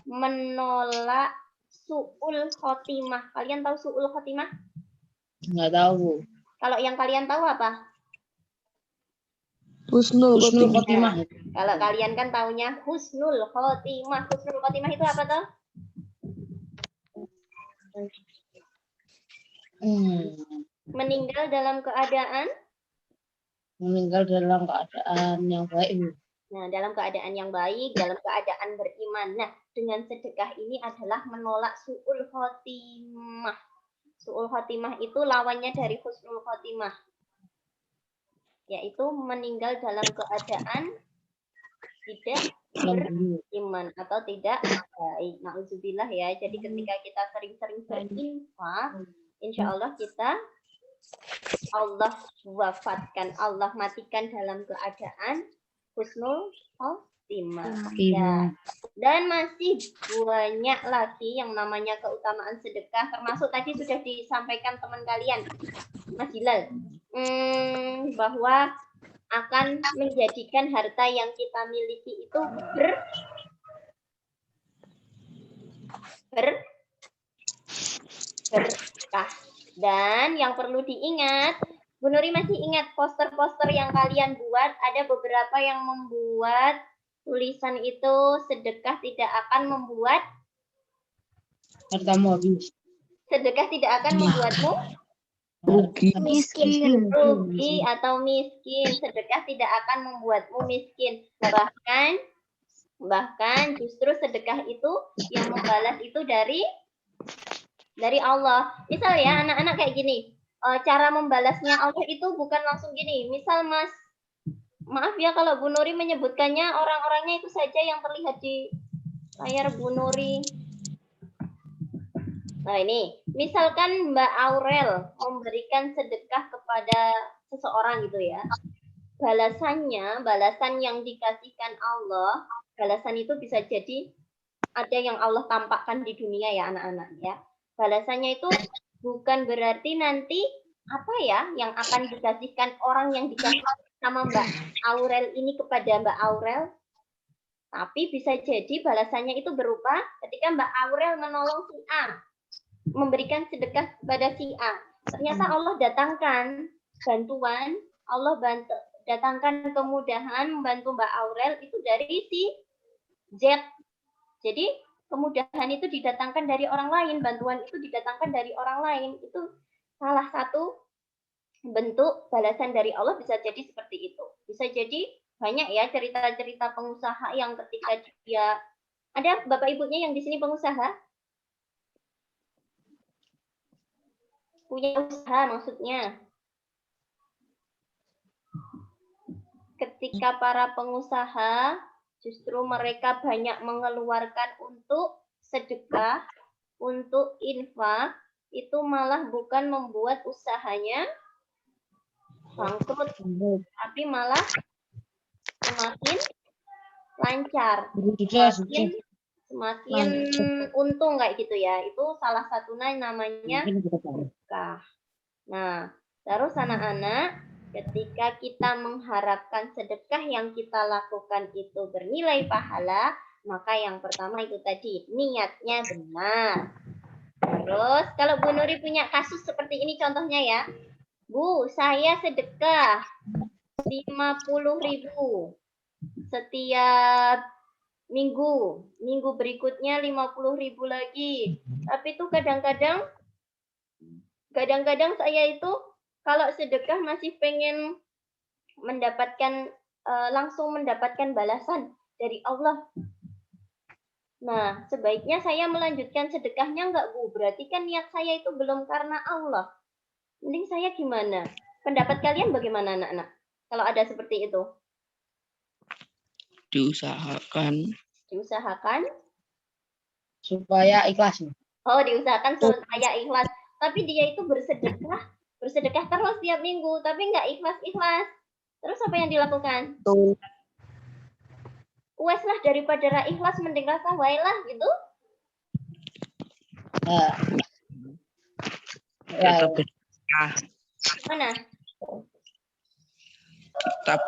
menolak su'ul khotimah. Kalian tahu su'ul khotimah? Nggak tahu. Kalau yang kalian tahu apa? Husnul khotimah. Kalau kalian kan taunya husnul khotimah. Husnul khotimah itu apa tuh? Meninggal dalam keadaan yang baik. Nah, dalam keadaan yang baik, dalam keadaan beriman. Nah, dengan sedekah ini adalah menolak su'ul khotimah. Su'ul khotimah itu lawannya dari husnul khotimah, yaitu meninggal dalam keadaan tidak beriman atau tidak baik. Na'udzubillah ya. Jadi ketika kita sering-sering berinfak, insya Allah kita Allah wafatkan, Allah matikan dalam keadaan husnul khotimah. Ya. Dan masih banyak lagi yang namanya keutamaan sedekah, termasuk tadi sudah disampaikan teman kalian, Mas Hilal, bahwa akan menjadikan harta yang kita miliki itu berkah. Dan yang perlu diingat, Bu Nuri masih ingat poster-poster yang kalian buat, ada beberapa yang membuat tulisan itu sedekah tidak akan membuat hartamu habis. Sedekah tidak akan membuatmu Miskin. rugi atau miskin. Sedekah tidak akan membuatmu miskin. Bahkan justru sedekah itu yang membalas itu dari Allah. Misal ya anak-anak kayak gini. Cara membalasnya Allah itu bukan langsung gini. Misal Mas, maaf ya kalau Bu Nuri menyebutkannya orang-orangnya itu saja yang terlihat di layar Bu Nuri. Nah ini, misalkan Mbak Aurel memberikan sedekah kepada seseorang gitu ya. Balasan yang dikasihkan Allah, balasan itu bisa jadi ada yang Allah tampakkan di dunia ya anak-anak ya. Balasannya itu bukan berarti nanti apa ya yang akan dikasihkan orang yang dikasih sama Mbak Aurel ini kepada Mbak Aurel. Tapi bisa jadi balasannya itu berupa ketika Mbak Aurel menolong si A, memberikan sedekah kepada si A. Ternyata Allah datangkan bantuan, Allah datangkan kemudahan membantu Mbak Aurel itu dari si Z. Jadi kemudahan itu didatangkan dari orang lain, bantuan itu didatangkan dari orang lain. Itu salah satu bentuk balasan dari Allah, bisa jadi seperti itu. Bisa jadi banyak ya cerita-cerita pengusaha yang ketika dia, ada Bapak Ibunya yang di sini pengusaha? Punya usaha maksudnya. Ketika para pengusaha justru mereka banyak mengeluarkan untuk sedekah, untuk infak, itu malah bukan membuat usahanya bangkrut, tapi malah semakin lancar, semakin untung kayak gitu ya. Itu salah satunya namanya sedekah. Nah, terus anak-anak, ketika kita mengharapkan sedekah yang kita lakukan itu bernilai pahala, maka yang pertama itu tadi, niatnya benar. Terus, kalau Bu Nuri punya kasus seperti ini contohnya ya, Bu, saya sedekah 50.000 setiap minggu. Minggu berikutnya 50.000 lagi. Tapi itu kadang-kadang saya itu kalau sedekah masih pengen mendapatkan langsung mendapatkan balasan dari Allah. Nah, sebaiknya saya melanjutkan sedekahnya enggak, Bu? Berarti kan niat saya itu belum karena Allah. Mending saya gimana? Pendapat kalian bagaimana, anak-anak? Kalau ada seperti itu, Diusahakan. diusahakan. supaya ikhlas. Oh, diusahakan supaya ikhlas. Tapi dia itu bersedekah terus tiap minggu, tapi enggak ikhlas-ikhlas. Terus apa yang dilakukan? Tuh. Wes lah, daripada ra ikhlas mending rasa wae lah gitu. Nah, Tetap ya, Mana? tetap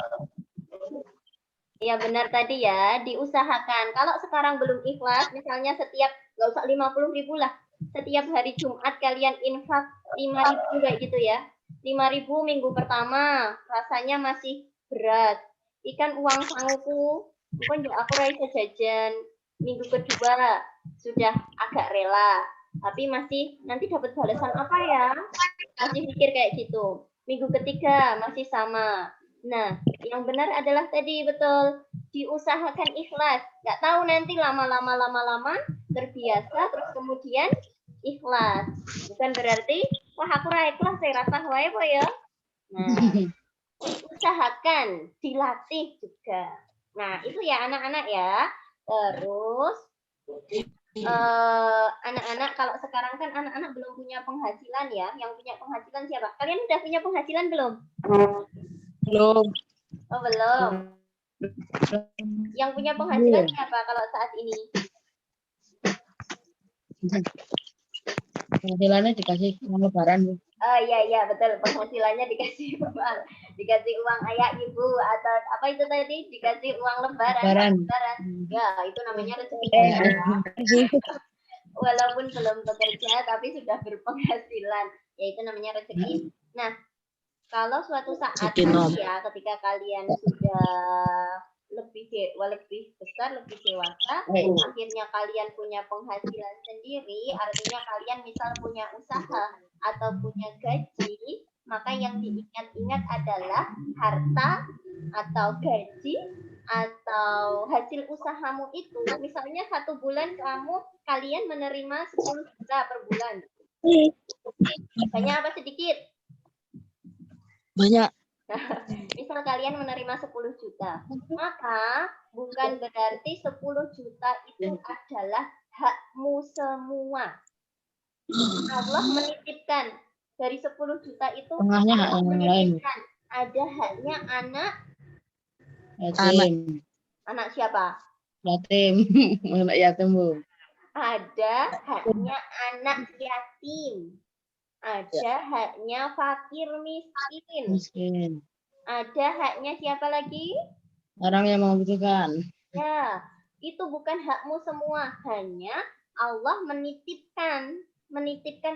Iya benar tadi ya, diusahakan. Kalau sekarang belum ikhlas, misalnya setiap, nggak usah 50.000 lah, setiap hari Jumat kalian infak 5.000 kayak gitu ya. 5.000 minggu pertama, rasanya masih berat. Ikan uang sanguku, bukan juga aku rasa jajan. Minggu kedua sudah agak rela, tapi masih nanti dapat balasan apa ya? Masih pikir kayak gitu. Minggu ketiga masih sama. Nah, yang benar adalah tadi betul diusahakan ikhlas. Nggak tahu nanti lama-lama terbiasa terus kemudian ikhlas. Bukan berarti wah aku ra ikhlas saya rasa wae po ya. Nah, usahakan dilatih juga. Nah, itu ya anak-anak ya. Terus anak-anak kalau sekarang kan anak-anak belum punya penghasilan ya. Yang punya penghasilan siapa? Kalian udah punya penghasilan belum? belum. Oh, belum. Yang punya penghasilan siapa kalau saat ini? penghasilannya dikasih uang lebaran. Bu. Oh iya betul, penghasilannya dikasih uang ayah ibu atau apa itu tadi, dikasih uang lebaran. Ya itu namanya rezeki. Walaupun belum bekerja tapi sudah berpenghasilan, ya itu namanya rezeki. Nah, kalau suatu saat nanti ya ketika kalian sudah lebih besar, lebih dewasa, akhirnya kalian punya penghasilan sendiri, artinya kalian misal punya usaha atau punya gaji, maka yang diingat-ingat adalah harta atau gaji atau hasil usahamu itu. Misalnya 1 bulan kalian menerima 10 juta per bulan. Banyak apa sedikit? Banyak. Misal kalian menerima 10 juta, maka bukan berarti 10 juta itu adalah hakmu semua. Allah menitipkan dari 10 juta itu Tengahnya hak Allah yang lain. menitipkan ada haknya anak Yatim. anak siapa? Yatim. Anak yatim, Bu. Ada haknya anak yatim. Ada haknya fakir miskin. Miskin. Ada haknya siapa lagi? Orang yang membutuhkan. Ya, itu bukan hakmu semua. Hanya Allah menitipkan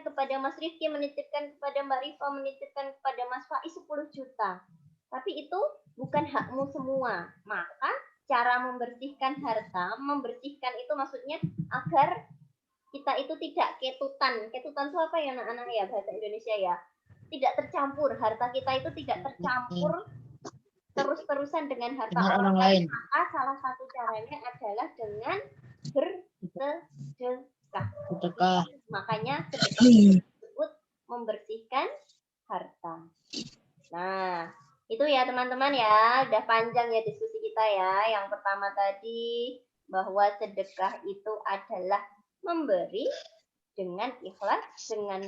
kepada Mas Rifki, menitipkan kepada Mbak Rifa, menitipkan kepada Mas Faiz 10 juta. Tapi itu bukan hakmu semua. Maka cara membersihkan harta, membersihkan itu maksudnya agar kita itu tidak ketutan. Ketutan itu apa ya anak-anak ya bahasa Indonesia ya? Tidak tercampur. Harta kita itu tidak tercampur terus-terusan dengan harta orang lain. Maka salah satu caranya adalah dengan bersedekah. Makanya sedekah tersebut membersihkan harta. Nah, itu ya teman-teman ya. Udah panjang ya diskusi kita ya. Yang pertama tadi bahwa sedekah itu adalah memberi dengan ikhlas, dengan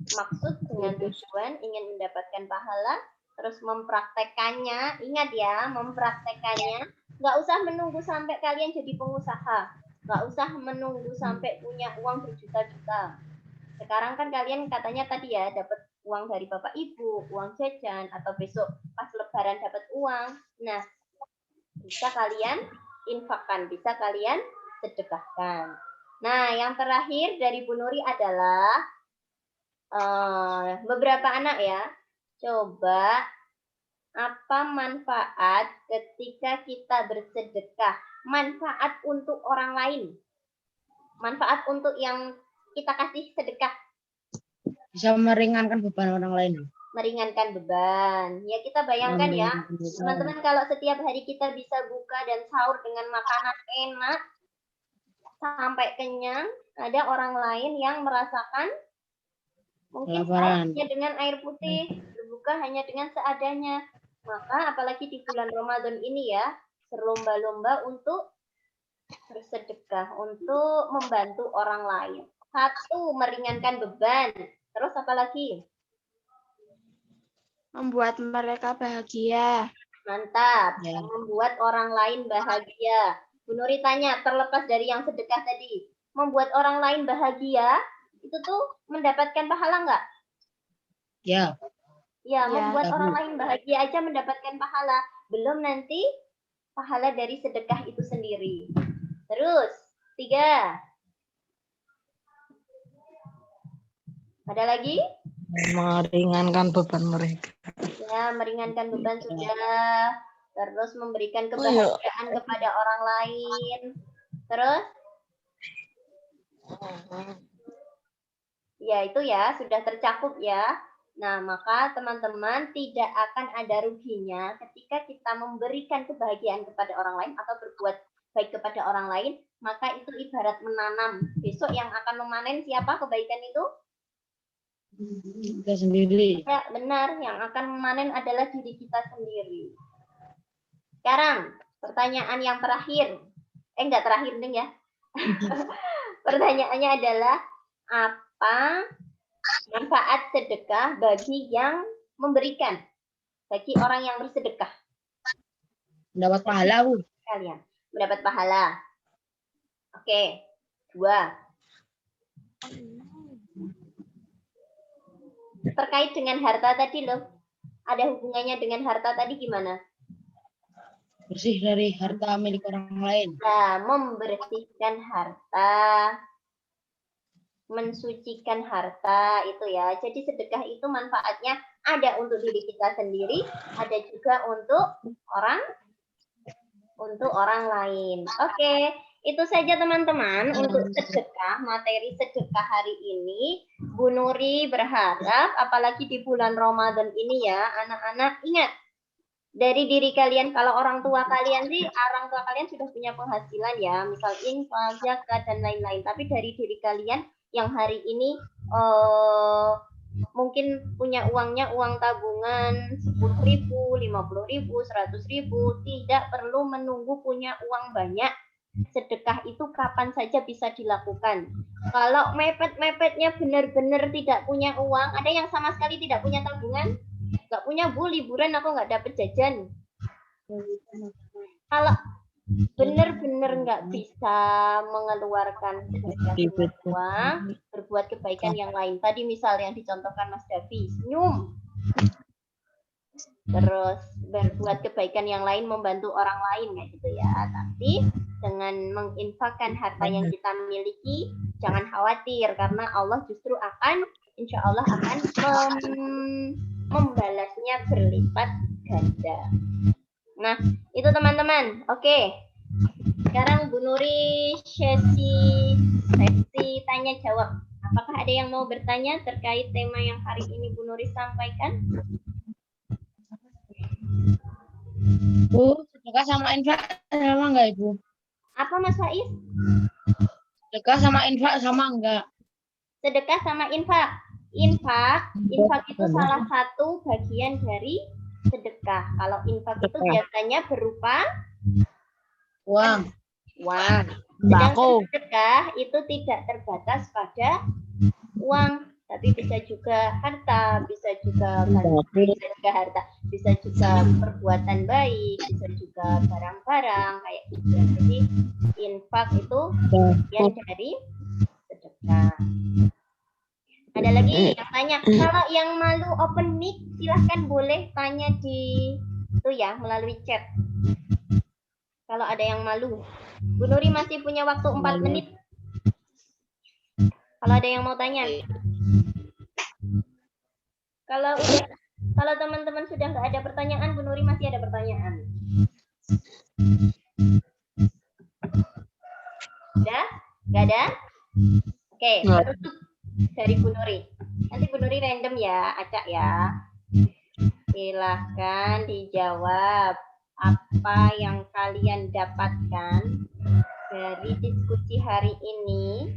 maksud, dengan tujuan ingin mendapatkan pahala, terus mempraktekannya. Ingat ya, mempraktekannya. Nggak usah menunggu sampai kalian jadi pengusaha. Nggak usah menunggu sampai punya uang berjuta-juta. Sekarang kan kalian katanya tadi ya, dapat uang dari bapak ibu, uang jajan, atau besok pas lebaran dapat uang. Nah, bisa kalian infakkan, bisa kalian sedekahkan. Nah, yang terakhir dari Bu Nuri adalah beberapa anak ya. Coba apa manfaat ketika kita bersedekah? Manfaat untuk orang lain. Manfaat untuk yang kita kasih sedekah. Bisa meringankan beban orang lain. Meringankan beban. Ya kita bayangkan ya, teman-teman kalau setiap hari kita bisa buka dan sahur dengan makanan enak, sampai kenyang, ada orang lain yang merasakan mungkin Kelaparan. hanya dengan air putih, berbuka hanya dengan seadanya. Maka apalagi di bulan Ramadan ini ya, berlomba-lomba untuk bersedekah, untuk membantu orang lain. Satu, meringankan beban. Terus apa lagi? Membuat mereka bahagia. Mantap, Ya. membuat orang lain bahagia. Bu Nuri tanya, terlepas dari yang sedekah tadi, membuat orang lain bahagia, itu tuh mendapatkan pahala nggak? Ya. Ya, Ya, membuat ya, Bu. orang lain bahagia aja mendapatkan pahala. Belum nanti pahala dari sedekah itu sendiri. Terus, 3. Ada lagi? Meringankan beban mereka. Ya, meringankan beban sudah. Terus memberikan kebahagiaan kepada orang lain. Terus? Ya, itu ya, sudah tercakup ya. Nah, maka teman-teman tidak akan ada ruginya ketika kita memberikan kebahagiaan kepada orang lain atau berbuat baik kepada orang lain, maka itu ibarat menanam. Besok yang akan memanen siapa kebaikan itu? Kita sendiri. Ya, benar. Yang akan memanen adalah diri kita sendiri. Sekarang, pertanyaan yang terakhir. Enggak terakhir, Neng ya. Pertanyaannya adalah, apa manfaat sedekah bagi yang memberikan? Bagi orang yang bersedekah. Dapat pahala, Bu. Kalian mendapat pahala. Oke. 2. Terkait dengan harta tadi loh. Ada hubungannya dengan harta tadi gimana? Bersih dari harta milik orang lain. Nah, membersihkan harta, mensucikan harta itu ya. Jadi sedekah itu manfaatnya ada untuk diri kita sendiri, ada juga untuk orang lain. Oke, itu saja teman-teman untuk sedekah, materi sedekah hari ini. Bu Nuri berharap apalagi di bulan Ramadan ini ya, anak-anak ingat dari diri kalian, kalau orang tua kalian sih, orang tua kalian sudah punya penghasilan ya, misal infak, zakat dan lain-lain. Tapi dari diri kalian yang hari ini mungkin punya uangnya uang tabungan 10.000, 50.000, 100.000, tidak perlu menunggu punya uang banyak. Sedekah itu kapan saja bisa dilakukan. Kalau mepet-mepetnya benar-benar tidak punya uang, ada yang sama sekali tidak punya tabungan, nggak punya, Bu, liburan aku nggak dapet jajan. Kalau benar-benar nggak bisa mengeluarkan uang, berbuat kebaikan yang lain. Tadi misal yang dicontohkan Mas Davi, senyum. Terus berbuat kebaikan yang lain, membantu orang lain kayak gitu ya. Tapi dengan menginfakkan harta yang kita miliki, jangan khawatir karena Allah justru akan, insya Allah akan membalasnya berlipat ganda. Nah, itu teman-teman. Oke. Sekarang Bu Nuri sesi tanya jawab. Apakah ada yang mau bertanya terkait tema yang hari ini Bu Nuri sampaikan? Bu, sedekah sama infak sama enggak, Ibu? Apa Mas Faiz? Sedekah sama infak sama enggak? Sedekah sama infak. Infak itu salah satu bagian dari sedekah. Kalau infak itu biasanya berupa Uang. Sedangkan sedekah itu tidak terbatas pada uang, tapi bisa juga harta, bisa juga bisa juga perbuatan baik, bisa juga barang-barang kayak gitu. Jadi infak itu bagian dari sedekah. Ada lagi yang tanya, kalau yang malu open mic silahkan boleh tanya di itu ya melalui chat. Kalau ada yang malu, Bu Nuri masih punya waktu 4 menit. Kalau ada yang mau tanya. Kalau teman-teman sudah nggak ada pertanyaan, Bu Nuri masih ada pertanyaan. Udah? Nggak ada? Oke, tutup dari Bu Nuri. Nanti Bu Nuri random ya, acak ya. Silahkan dijawab apa yang kalian dapatkan dari diskusi hari ini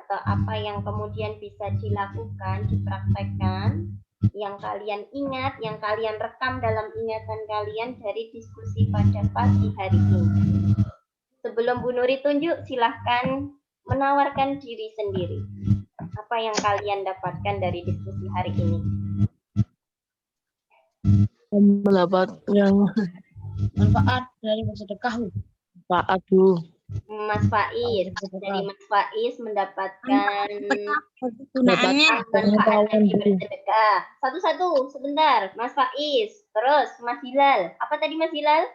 atau apa yang kemudian bisa dilakukan, dipraktekkan, yang kalian ingat, yang kalian rekam dalam ingatan kalian dari diskusi pada pagi hari ini. Sebelum Bu Nuri tunjuk, silahkan menawarkan diri sendiri. Apa yang kalian dapatkan dari diskusi hari ini? Mendapat yang Manfaat dari bersedekah, Bu. manfaat, Bu. Mas Faiz, dari Mas Faiz mendapatkan Kegunaannya manfaat dari bersedekah. Satu-satu, sebentar. Mas Faiz, terus Mas Hilal. Apa tadi Mas Hilal?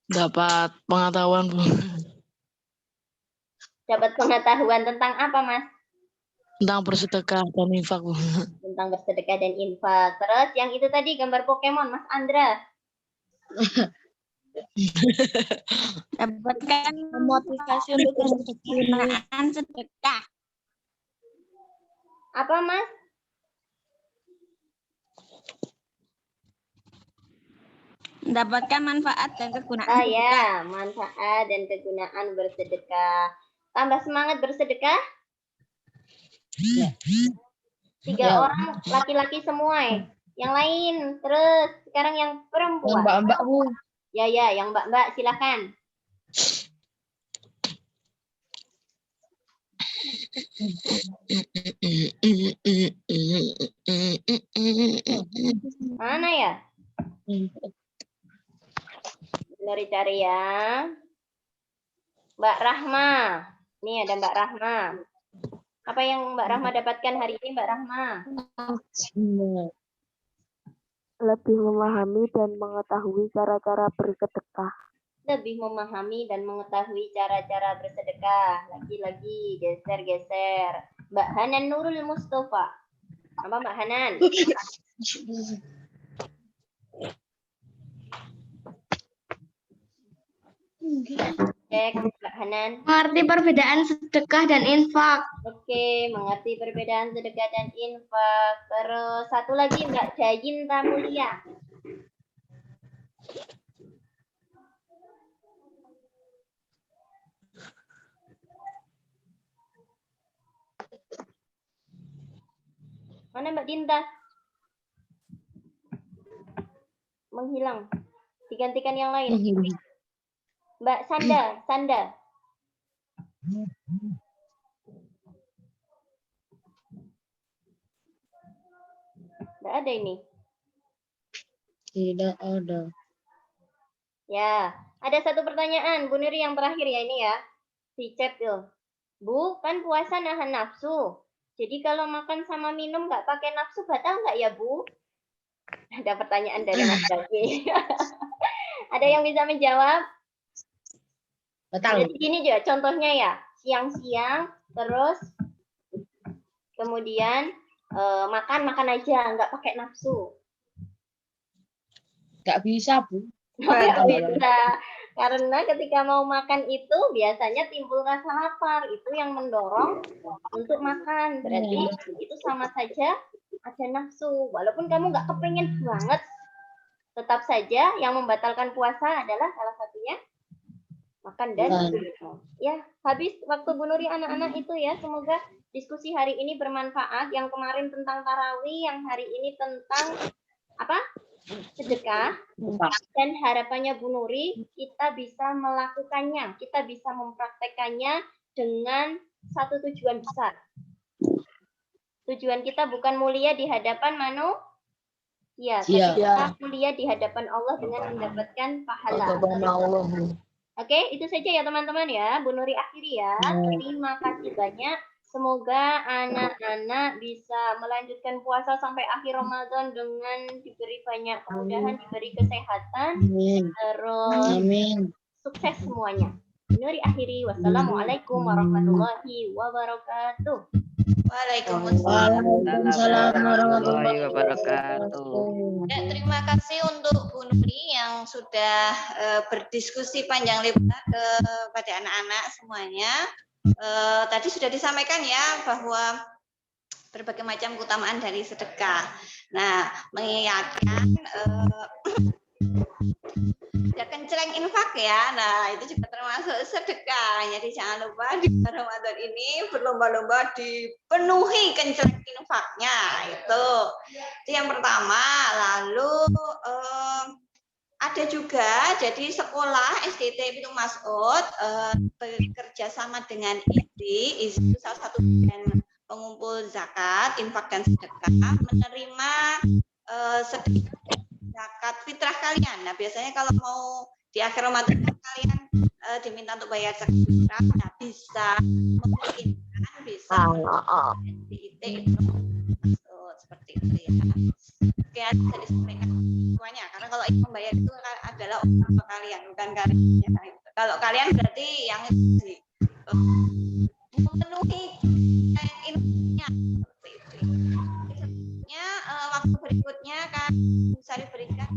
Dapat pengetahuan, Bu. Dapat pengetahuan tentang apa, Mas? Tentang bersedekah dan infak, Bu. Tentang bersedekah dan infak. Terus yang itu tadi gambar Pokemon, Mas Andra. dapatkan motivasi untuk penggunaan sedekah. Apa, Mas? Mendapatkan manfaat dan kegunaan Ah sedekah. ya, manfaat dan kegunaan bersedekah. Tambah semangat bersedekah? 3 orang laki-laki semua. Yang lain, terus sekarang yang Yang perempuan. mbak-mbak, Bu. Ya, yang mbak-mbak silakan. Mana ya? Cari ya. Mbak Rahma. Nih ada Mbak Rahma. Apa yang Mbak Rahma dapatkan hari ini, Mbak Rahma? Lebih memahami dan mengetahui cara-cara bersedekah. Lebih memahami dan mengetahui cara-cara bersedekah. Lagi-lagi geser-geser. Mbak Hanan Nurul Mustafa. Apa Mbak Hanan? Cek Mbak Hanan. Mengerti perbedaan sedekah dan infak. Oke, mengerti perbedaan sedekah dan infak. Terus satu lagi Mbak Jayin Tamulia. Mana Mbak Dinta? Menghilang. Digantikan yang lain. Mbak Sanda. Nggak ada ini. Tidak ada. Ya, ada satu pertanyaan. Bu Nuri yang terakhir ya ini ya. Di chat tuh. Bu, kan puasa nahan nafsu. Jadi kalau makan sama minum nggak pakai nafsu, batal nggak ya Bu? Ada pertanyaan dari Mas Davi. Ada yang bisa menjawab? Batal. Jadi gini juga contohnya ya. Siang-siang, terus kemudian makan aja, nggak pakai nafsu. Nggak bisa, Bu. Nggak bisa. Karena ketika mau makan itu biasanya timbul rasa lapar. Itu yang mendorong untuk makan. Berarti itu sama saja ada nafsu. Walaupun kamu nggak kepengen banget, tetap saja yang membatalkan puasa adalah salah satunya makan dan minum. Ya, habis waktu Bu Nuri anak-anak itu ya. Semoga diskusi hari ini bermanfaat. Yang kemarin tentang tarawih, yang hari ini tentang apa? Sedekah. Dan harapannya Bu Nuri kita bisa melakukannya, kita bisa mempraktekannya dengan satu tujuan besar. Tujuan kita bukan mulia di hadapan manusia, tapi kita mulia di hadapan Allah dengan mendapatkan pahala. Oke, itu saja ya teman-teman ya. Bu Nuri akhiri ya. Terima kasih banyak. Semoga anak-anak bisa melanjutkan puasa sampai akhir Ramadan dengan diberi banyak kemudahan, diberi kesehatan, terus sukses semuanya. Nuri akhiri. Wassalamualaikum warahmatullahi wabarakatuh. Waalaikumsalam. Waalaikumsalam warahmatullahi wabarakatuh. Ya, terima kasih untuk Bu Nuri yang sudah berdiskusi panjang lebar kepada anak-anak semuanya. Tadi sudah disampaikan ya bahwa berbagai macam keutamaan dari sedekah. Nah, mengingatkan ada kencreng infak ya. Nah, itu juga termasuk sedekah. Jadi jangan lupa di bulan Ramadan ini berlomba-lomba dipenuhi kencreng infaknya. Itu yang pertama. Lalu ada juga jadi sekolah SDT itu Mas'ud bekerja sama dengan IZI. IZI itu salah satu pengumpul zakat, infak dan sedekah, menerima sedekah zakat fitrah kalian. Nah, biasanya kalau mau di akhir Ramadan kalian diminta untuk bayar zakat fitrah, nah bisa memungkinkan bisa DIT itu seperti itu ya. Oke, bisa disampaikan semuanya karena kalau yang membayar itu adalah orang tua kalian, bukan kalian. Kalau kalian berarti yang memenuhi infaknya seperti itu. Waktu berikutnya kan bisa diberikan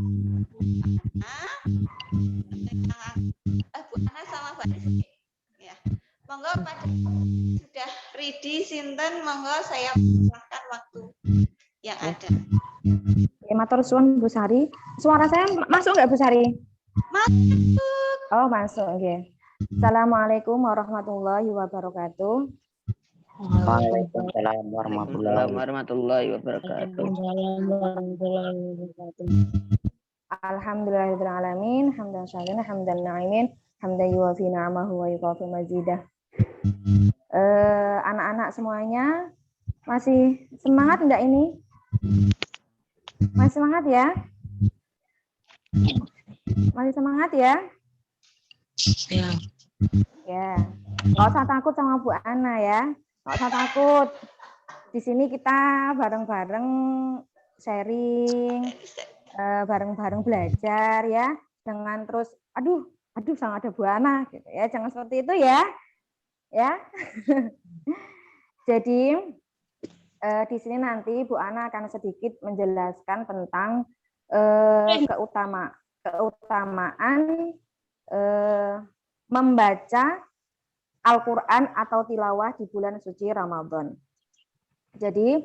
Bu Ana sama Mbak Rizky. Ya. Monggo pada sudah ready sinten, monggo saya persilahkan waktu yang ada. Ya, matur suwun Bu Sari. Suara saya masuk nggak Bu Sari? Masuk. Oh, masuk. Oke. Assalamualaikum warahmatullahi wabarakatuh. Waalaikumsalam warahmatullahi wabarakatuh. Alhamdulillahirrahmanirrahim. Hamdan syakirina, hamdan na'imin, hamdan yuwafi ni'amahu wa yukafi mazidah. Anak-anak semuanya masih semangat enggak ini? Masih semangat ya? Masih semangat ya? Ya. Ya. Nggak usah takut sama Bu Ana ya. Nggak usah takut. Di sini kita bareng-bareng sharing, bareng-bareng belajar ya. Dengan terus, aduh sangat ada Bu Ana gitu ya. Jangan seperti itu ya. Ya. Jadi di sini nanti Bu Ana akan sedikit menjelaskan tentang keutamaan membaca Al-Quran atau tilawah di bulan suci Ramadan. Jadi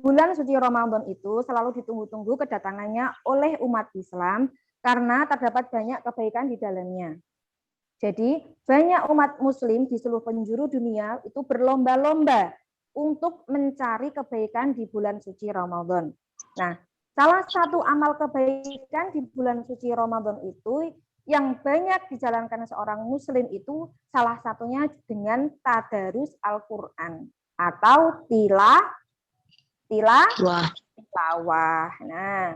bulan suci Ramadan itu selalu ditunggu-tunggu kedatangannya oleh umat Islam karena terdapat banyak kebaikan di dalamnya. Jadi banyak umat muslim di seluruh penjuru dunia itu berlomba-lomba untuk mencari kebaikan di bulan suci Ramadan. Nah, salah satu amal kebaikan di bulan suci Ramadan itu yang banyak dijalankan seorang muslim itu salah satunya dengan tadarus Al-Quran atau tilawah. Nah,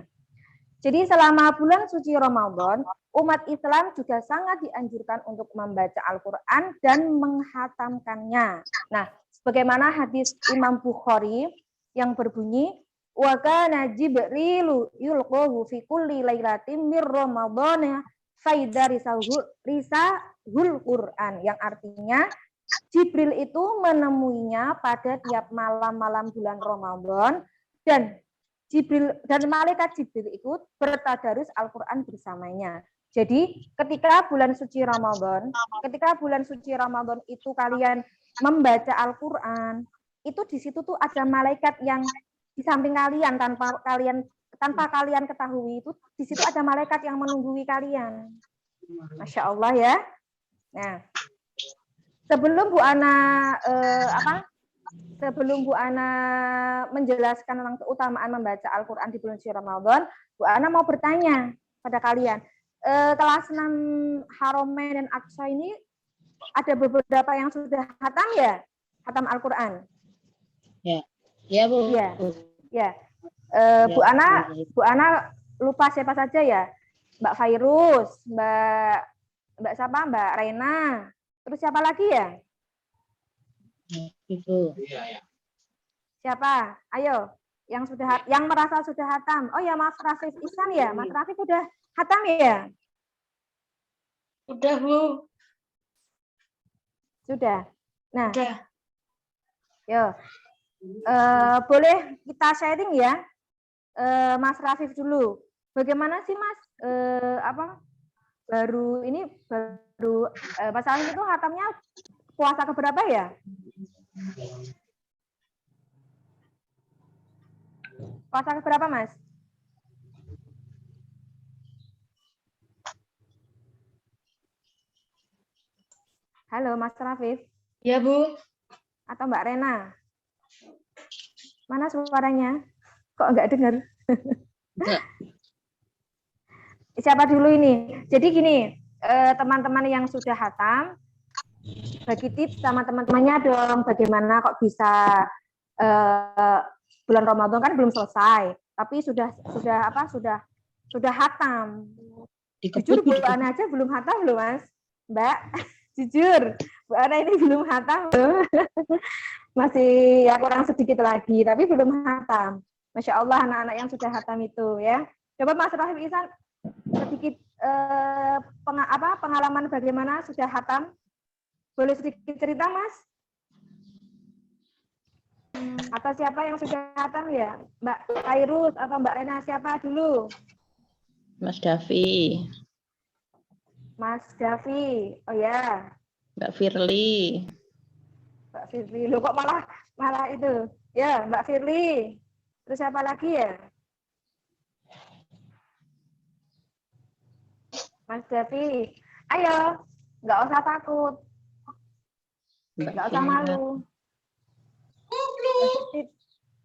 jadi selama bulan suci Ramadan, umat Islam juga sangat dianjurkan untuk membaca Al-Quran dan menghatamkannya. Nah, sebagaimana hadis Imam Bukhari yang berbunyi, wa kana Jibrilu yulqahu fi kulli lailatin mir Ramadana faida risahul Quran, yang artinya Jibril itu menemuinya pada tiap malam-malam bulan Ramadan dan malaikat Jibril ikut bertadarus Al-Quran bersamanya. Jadi ketika bulan suci Ramadan itu kalian membaca Al-Quran, itu di situ tuh ada malaikat yang di samping kalian tanpa kalian ketahui, itu di situ ada malaikat yang menunggui kalian. Masya Allah ya. Nah, sebelum Bu Ana menjelaskan tentang keutamaan membaca Al-Quran di bulan suci Ramadan, Bu Ana mau bertanya pada kalian, kelas 6 Haromain dan Aqsa ini ada beberapa yang sudah hatam ya? Hatam Al-Quran? Ya. Ya, Bu. Iya. Ya. Bu Ana lupa siapa saja ya? Mbak Fairuz, Mbak siapa? Mbak Reina. Terus siapa lagi ya? Ibu. Siapa? Ayo, yang merasa sudah hatam. Oh ya, Mas Rafif Ihsan ya. Mas Rafif udah hatam ya? Udah, Bu. Sudah. Nah, Udah. yo. Boleh kita sharing ya, Mas Rafif dulu. Bagaimana sih Mas? Baru Mas Rafif itu hatamnya puasa keberapa ya? Puasa keberapa Mas? Halo Mas Rafif Ya, Bu. atau Mbak Rena? Mana suaranya? Kok nggak dengar? Enggak. Siapa dulu ini? Jadi gini, teman-teman yang sudah hatam, bagi tips sama teman-temannya dong, bagaimana kok bisa bulan Ramadan kan belum selesai, tapi sudah hatam. Jujur Bu Ana aja belum hatam loh Mas, Mbak. Jujur, Bu Ana ini belum hatam loh. Masih ya kurang sedikit lagi, tapi belum hatam. Masya Allah anak-anak yang sudah hatam itu ya. Coba Mas Rafif Ihsan sedikit pengalaman bagaimana sudah hatam. Boleh sedikit cerita Mas? Atau siapa yang sudah hatam ya? Mbak Kairus atau Mbak Rena, siapa dulu? Mas Davi, Mas Davi, oh ya. Mbak Firly, Mbak Firly, lo kok malah itu? Ya, Mbak Firly. Terus siapa lagi ya? Mas Davi, ayo, nggak usah takut, Mbak nggak usah Vina, malu.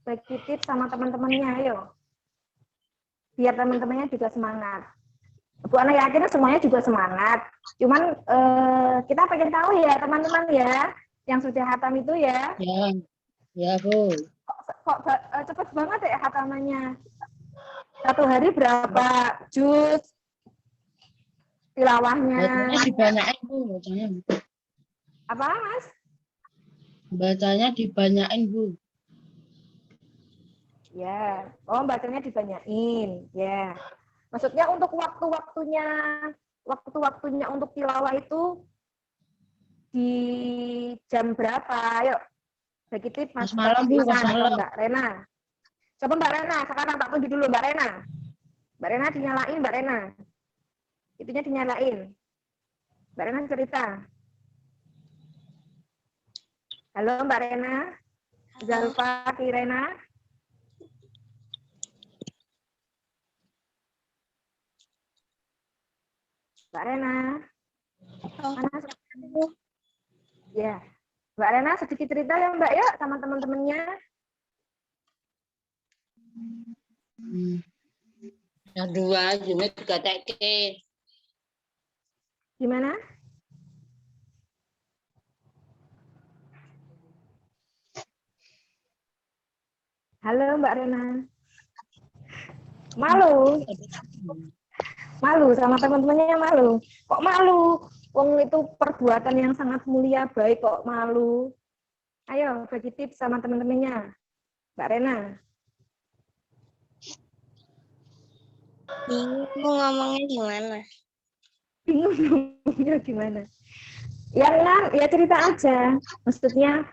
Bagi tips sama teman-temannya, ayo. Biar teman-temannya juga semangat. Bu Ana yakin semuanya juga semangat. Cuman kita pengen tahu ya teman-teman ya, yang sudah hatam itu ya. Ya, Bu. Kok cepet banget ya hatamannya? Satu hari berapa juz tilawahnya? Bacanya dibanyain, Bu. Apa Mas? Bacanya dibanyain, Bu. Ya, oh bacanya dibanyain, ya. Maksudnya untuk waktu-waktunya untuk tilawah itu di jam berapa? Ayo, bagi tips Mas Malam, Bu, Ihsan atau malam. Mbak Rena. Coba Mbak Rena, sekarang tak tunjuk dulu Mbak Rena. Mbak Rena dinyalain, Mbak Rena. Itunya dinyalain. Mbak Rena cerita. Halo Mbak Rena. Zalfa Kirena. Mbak Rena. Mana? Ya. Mbak Rena sedikit cerita ya Mbak ya sama teman-temannya. Yang dua, Jumet juga teke. Gimana? Halo Mbak Rena. Malu. Malu sama teman-temannya malu. Kok malu? Wong itu perbuatan yang sangat mulia baik kok malu. Ayo bagi tips sama teman-temannya. Mbak Rena. Bingung ngomongnya gimana? Bingung ngomongnya gimana? Ya cerita aja. Maksudnya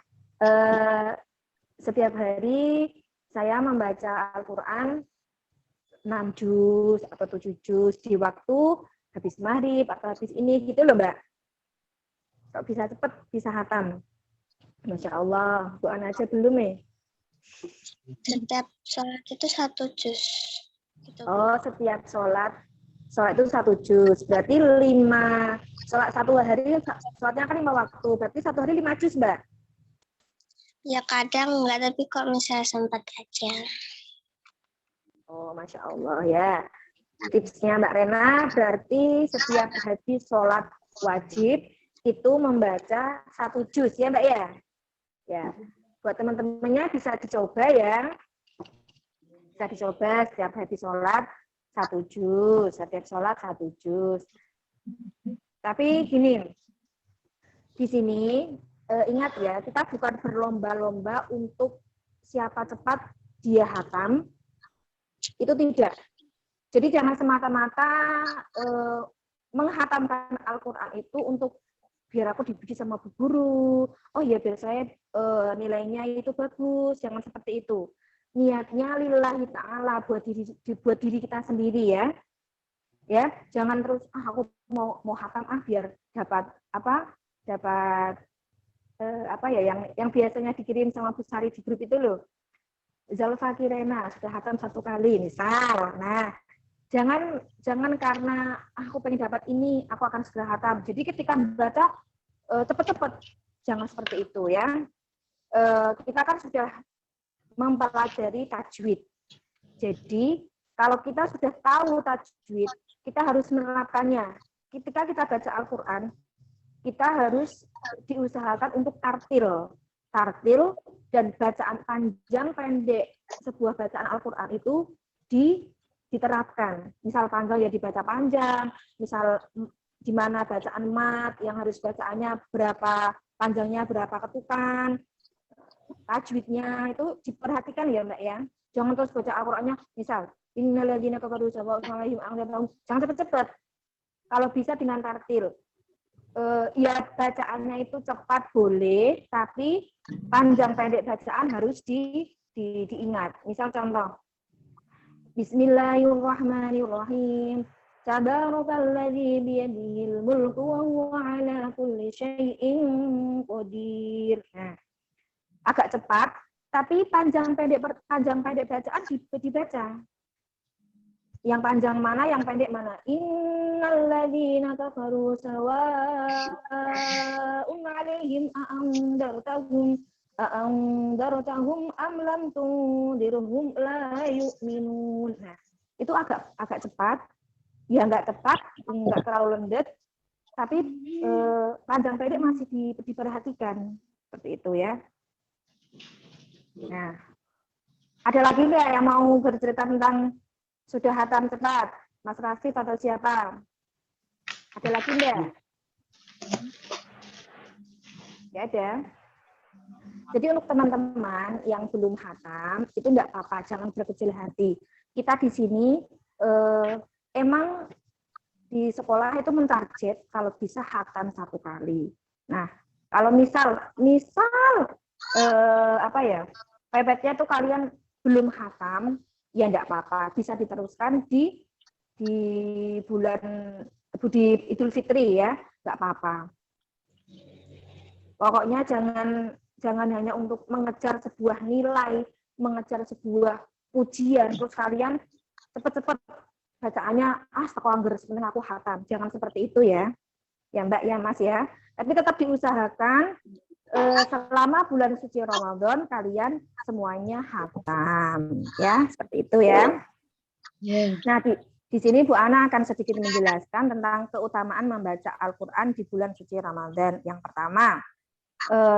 setiap hari saya membaca Al-Quran 6 juz atau 7 juz di waktu habis maghrib atau habis ini gitu loh Mbak. Kok bisa cepet, bisa hatam. Masya Allah, Bu Ana aja belum ya? Setiap sholat itu 1 juz. Gitu. Oh, setiap sholat itu 1 juz. Berarti 5, sholat satu hari, sholatnya kan 5 waktu. Berarti 1 hari 5 juz Mbak? Ya kadang enggak, tapi kok misalnya sempat aja. Oh, Masya Allah ya. Tipsnya Mbak Rena, berarti setiap habis sholat wajib itu membaca 1 juz ya Mbak ya? Ya, buat teman-temannya bisa dicoba ya. Bisa dicoba setiap habis sholat 1 juz, setiap sholat 1 juz. Tapi gini, di sini ingat ya, kita bukan berlomba-lomba untuk siapa cepat dia hatam. Itu tidak. Jadi jangan semata-mata menghatamkan Al-Quran itu untuk biar aku dipuji sama bu guru. Oh iya, biar saya nilainya itu bagus. Jangan seperti itu. Niatnya lillahi ta'ala buat diri kita sendiri ya. Ya, jangan terus aku mau hatam biar dapat yang biasanya dikirim sama Bu Sari di grup itu loh. Zalfa Kirena sudah hatam 1 kali misal. Nah, jangan karena aku pengen dapat ini aku akan segera hatam. Jadi ketika membaca cepat-cepat, jangan seperti itu ya. Kita kan sudah mempelajari tajwid. Jadi kalau kita sudah tahu tajwid, kita harus menerapkannya. Ketika kita baca Al-Quran, kita harus diusahakan untuk tartil dan bacaan panjang pendek sebuah bacaan Al-Quran itu diterapkan. Misal panjang ya dibaca panjang, misal di mana bacaan mat yang harus bacaannya berapa panjangnya, berapa ketukan, tajwidnya itu diperhatikan ya Mbak ya. Jangan terus baca Al-Qur'annya misal innalladzina kafaru sawa'un 'alaihim a'anzartahum. Jangan cepat-cepat. Kalau bisa dengan tartil. Ya bacaannya itu cepat boleh, tapi panjang pendek bacaan harus diingat. Misal contoh. Bismillahirrahmanirrahim. Tabarakalladzi biyadihil mulku wa huwa 'ala kulli syai'in qadir. Nah, agak cepat, tapi panjang pendek bacaan dibaca. Yang panjang mana, yang pendek mana? Innalladzina kafaru sawa'un 'alaihim a'andartahum am lam tundirhum la yu'minun. Nah, itu agak cepat. Ya enggak cepat, enggak terlalu lendet, tapi panjang pendek masih diperhatikan. Seperti itu ya. Nah, ada lagi nggak yang mau bercerita tentang sudah hatam cepat? Mas Rafif atau siapa? Ada lagi nggak? Ya ada. Jadi untuk teman-teman yang belum hatam, itu enggak apa-apa, jangan berkecil hati. Kita di sini emang di sekolah itu mentarget kalau bisa hatam 1 kali. Nah, kalau misal pepetnya tuh kalian belum hatam, ya enggak apa-apa, bisa diteruskan di bulan di Idul Fitri ya, enggak apa-apa. Pokoknya jangan hanya untuk mengejar sebuah nilai, mengejar sebuah ujian, terus kalian cepat-cepat bacaannya sekolah angger penting aku hatam. Jangan seperti itu ya. Ya Mbak ya Mas ya. Tapi tetap diusahakan selama bulan suci Ramadan kalian semuanya hatam ya, seperti itu ya. Nah, di sini Bu Ana akan sedikit menjelaskan tentang keutamaan membaca Al-Qur'an di bulan suci Ramadan. Yang pertama,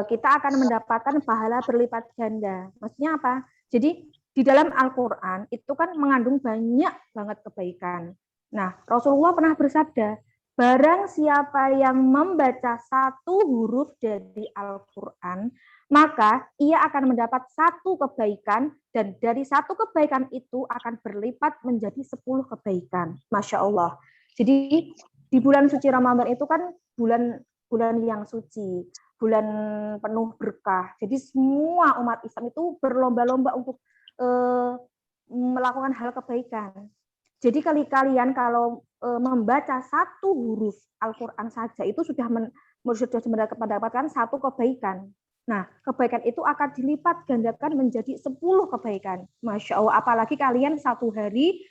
kita akan mendapatkan pahala berlipat ganda. Maksudnya apa? Jadi di dalam Al-Quran itu kan mengandung banyak banget kebaikan. Nah, Rasulullah pernah bersabda, barang siapa yang membaca 1 huruf dari Al-Quran, maka ia akan mendapat 1 kebaikan, dan dari 1 kebaikan itu akan berlipat menjadi 10 kebaikan. Masya Allah. Jadi di bulan suci Ramadan itu kan bulan yang suci, bulan penuh berkah. Jadi semua umat Islam itu berlomba-lomba untuk melakukan hal kebaikan. Jadi kalian kalau membaca 1 huruf Al-Quran saja itu sudah mendapatkan 1 kebaikan. Nah, kebaikan itu akan dilipat gandakan menjadi 10 kebaikan. Masya Allah, apalagi kalian 1 hari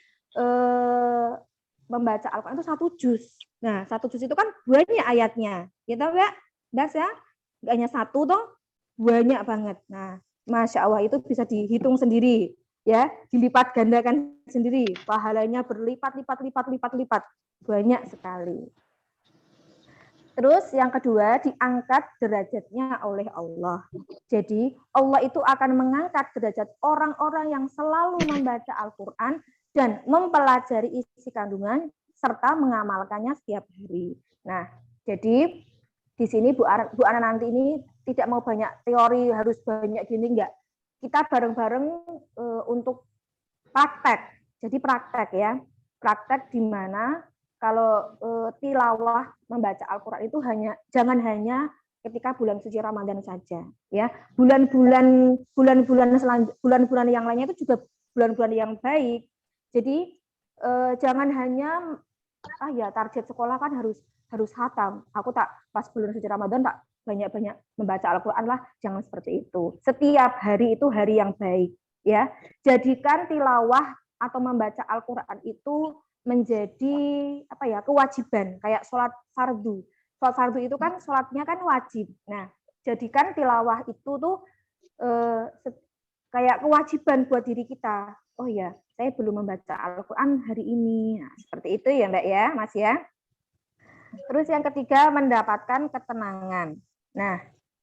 membaca Al-Quran itu 1 juz. Nah, 1 juz itu kan banyak ayatnya. Ya tahu ya? Das ya? Nggak hanya 1 toh, banyak banget. Nah, Masya Allah itu bisa dihitung sendiri, ya, dilipat gandakan sendiri, pahalanya berlipat-lipat, banyak sekali. Terus yang kedua, diangkat derajatnya oleh Allah. Jadi Allah itu akan mengangkat derajat orang-orang yang selalu membaca Al-Quran dan mempelajari isi kandungan serta mengamalkannya setiap hari. Nah, jadi di sini Bu Ana nanti ini tidak mau banyak teori, harus banyak gini, enggak. Kita bareng-bareng untuk praktek. Jadi praktek ya. Praktek di mana kalau tilawah membaca Al-Qur'an itu jangan hanya ketika bulan suci Ramadan saja, ya. Bulan-bulan yang lainnya itu juga bulan-bulan yang baik. Jadi jangan hanya target sekolah kan harus hatam. Aku tak pas bulan suci Ramadan tak banyak-banyak membaca Al-Qur'an lah, jangan seperti itu. Setiap hari itu hari yang baik, ya. Jadikan tilawah atau membaca Al-Qur'an itu menjadi kewajiban, kayak sholat fardu. Sholat fardu itu kan sholatnya kan wajib. Nah, jadikan tilawah itu tuh kayak kewajiban buat diri kita. Oh ya, saya belum membaca Al-Quran hari ini. Nah, seperti itu ya Mbak ya, Mas ya. Terus yang ketiga, mendapatkan ketenangan. Nah,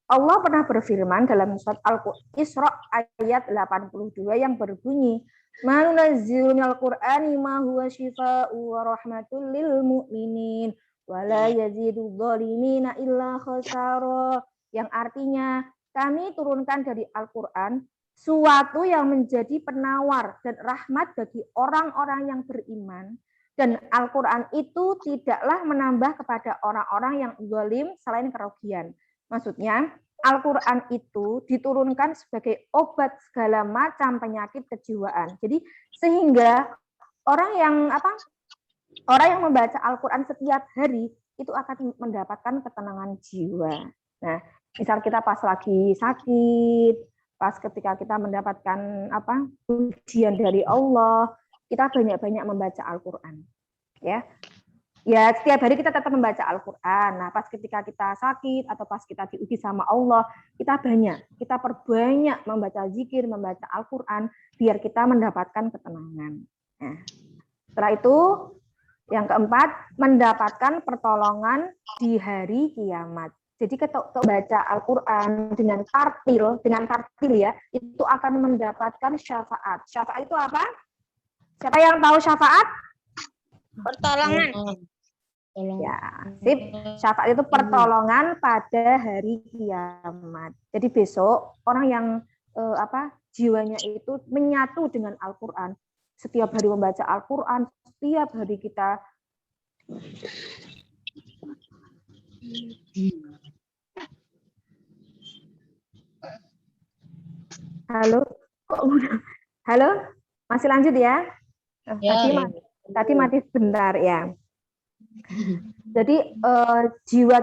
Allah pernah berfirman dalam surat Al-Isra ayat 82 yang berbunyi, "Ma nunazzilu minal Qur'ani ma huwa syifaa'u wa rahmatul lil mu'minin wa la yazidudz zalimina illa khasara." Yang artinya, kami turunkan dari Al-Qur'an suatu yang menjadi penawar dan rahmat bagi orang-orang yang beriman. Dan Al-Quran itu tidaklah menambah kepada orang-orang yang zalim selain kerugian. Maksudnya, Al-Quran itu diturunkan sebagai obat segala macam penyakit kejiwaan. Jadi sehingga orang yang membaca Al-Quran setiap hari itu akan mendapatkan ketenangan jiwa. Nah, misal kita pas lagi sakit, pas ketika kita mendapatkan ujian dari Allah, kita banyak-banyak membaca Al-Quran. Ya, setiap hari kita tetap membaca Al-Quran. Nah, pas ketika kita sakit atau pas kita diuji sama Allah, kita perbanyak membaca zikir, membaca Al-Quran, biar kita mendapatkan ketenangan. Nah, setelah itu, yang keempat, mendapatkan pertolongan di hari kiamat. Jadi ketika baca Al-Quran dengan tartil ya, itu akan mendapatkan syafaat. Syafaat itu apa? Siapa yang tahu syafaat? Pertolongan. Ya, sip. Syafaat itu pertolongan pada hari kiamat. Jadi besok orang yang jiwanya itu menyatu dengan Al-Quran. Setiap hari membaca Al-Quran, setiap hari kita Halo, masih lanjut ya? Tadi mati sebentar ya. Jadi jiwa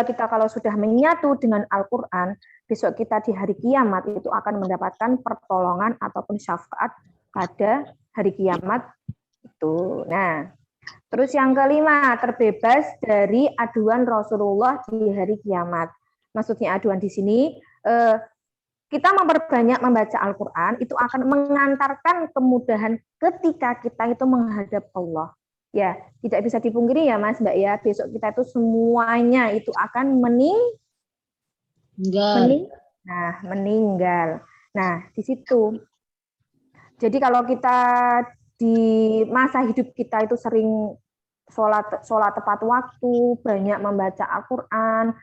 kita kalau sudah menyatu dengan Al-Quran, besok kita di hari kiamat itu akan mendapatkan pertolongan ataupun syafaat pada hari kiamat itu. Nah, terus yang kelima, terbebas dari aduan Rasulullah di hari kiamat. Maksudnya aduan di sini, kita memperbanyak membaca Al-Quran itu akan mengantarkan kemudahan ketika kita itu menghadap Allah. Ya, tidak bisa dipungkiri ya Mas, Mbak ya, besok kita itu semuanya itu akan meninggal. Nah, di situ. Jadi kalau kita di masa hidup kita itu sering sholat tepat waktu, banyak membaca Al-Quran,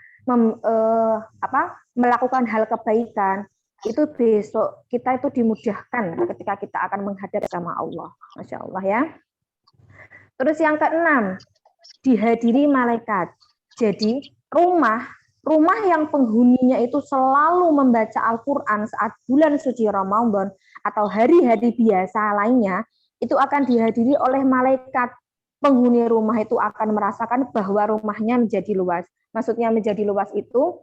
melakukan hal kebaikan, itu besok kita itu dimudahkan ketika kita akan menghadap sama Allah. Masya Allah ya. Terus yang keenam, dihadiri malaikat. Jadi rumah yang penghuninya itu selalu membaca Al-Quran saat bulan suci Ramadan atau hari-hari biasa lainnya, itu akan dihadiri oleh malaikat. Penghuni rumah itu akan merasakan bahwa rumahnya menjadi luas. Maksudnya menjadi luas itu,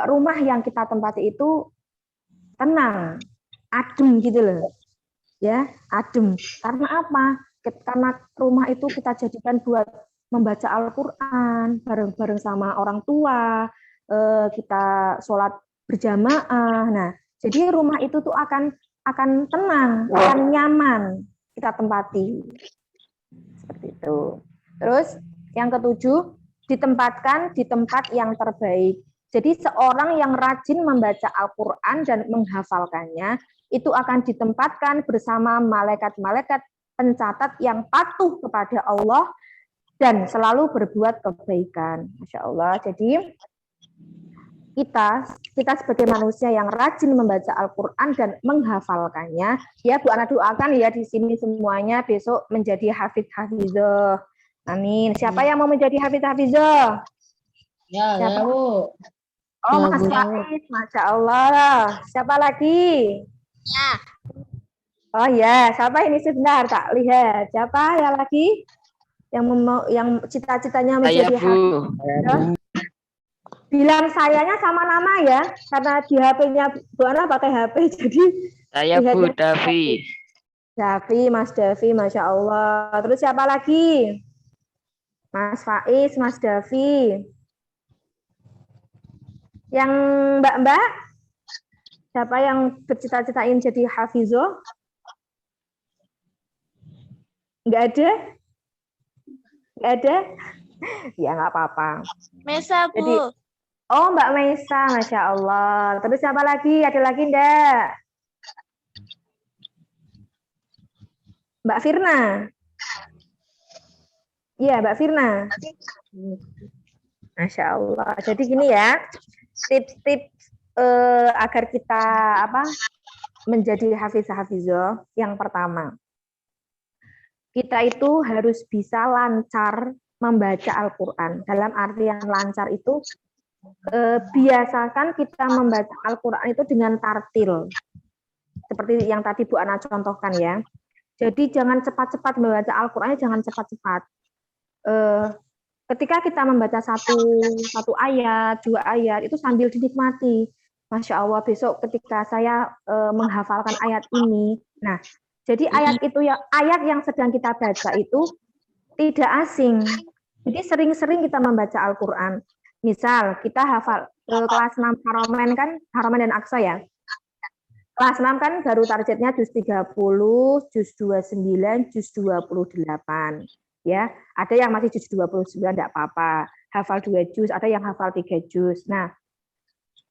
rumah yang kita tempati itu tenang, adem gitu loh. Ya, adem. Karena apa? Karena rumah itu kita jadikan buat membaca Al-Quran bareng-bareng sama orang tua, kita sholat berjamaah. Nah, jadi rumah itu tuh akan tenang, akan nyaman kita tempati. Seperti itu. Terus yang ketujuh, ditempatkan di tempat yang terbaik. Jadi seorang yang rajin membaca Al-Quran dan menghafalkannya, itu akan ditempatkan bersama malaikat-malaikat pencatat yang patuh kepada Allah dan selalu berbuat kebaikan. Masya Allah. Jadi kita sebagai manusia yang rajin membaca Al-Quran dan menghafalkannya, ya Bu Ana doakan ya di sini semuanya besok menjadi hafidz-hafizah. Amin. Siapa yang mau menjadi hafidz-hafizah? Ya, siapa? Bu. Oh, Mas Faiz, Masya Allah. Siapa lagi? Ya. Oh ya, siapa ini sebentar tak lihat. Siapa ya lagi? Yang cita-citanya menjadi hafidz. Bilang sayanya sama nama ya, karena di HP-nya Bu Ana pakai HP, jadi saya Bu Davi. Davi, Mas Davi, Masya Allah. Terus siapa lagi? Mas Faiz, Mas Davi. Yang Mbak-mbak, siapa yang bercita-cita ingin jadi hafizoh? Nggak ada? Nggak ada? Ya nggak apa-apa. Mesa, Bu. Jadi, oh Mbak Maisa, Masya Allah. Terus siapa lagi? Ada lagi enggak? Mbak Firna. Iya, Mbak Firna. Masya Allah. Jadi gini ya, tips-tips agar kita menjadi hafiz-hafizoh. Yang pertama, kita itu harus bisa lancar membaca Al-Quran. Dalam arti yang lancar itu, biasakan kita membaca Al-Quran itu dengan tartil. Seperti yang tadi Bu Ana contohkan ya. Jadi jangan cepat-cepat membaca Al-Qurannya, jangan cepat-cepat. Ketika kita membaca satu ayat, 2 ayat, itu sambil dinikmati. Masya Allah, besok ketika saya menghafalkan ayat ini, nah, jadi ayat yang sedang kita baca itu tidak asing. Jadi sering-sering kita membaca Al-Quran. Misal kita hafal kelas 6 Haromen dan Aqsa ya. Kelas 6 kan baru targetnya juz 30, juz 29, juz 28. Ya, ada yang masih juz 29 enggak apa-apa. Hafal 2 juz, ada yang hafal 3 juz. Nah,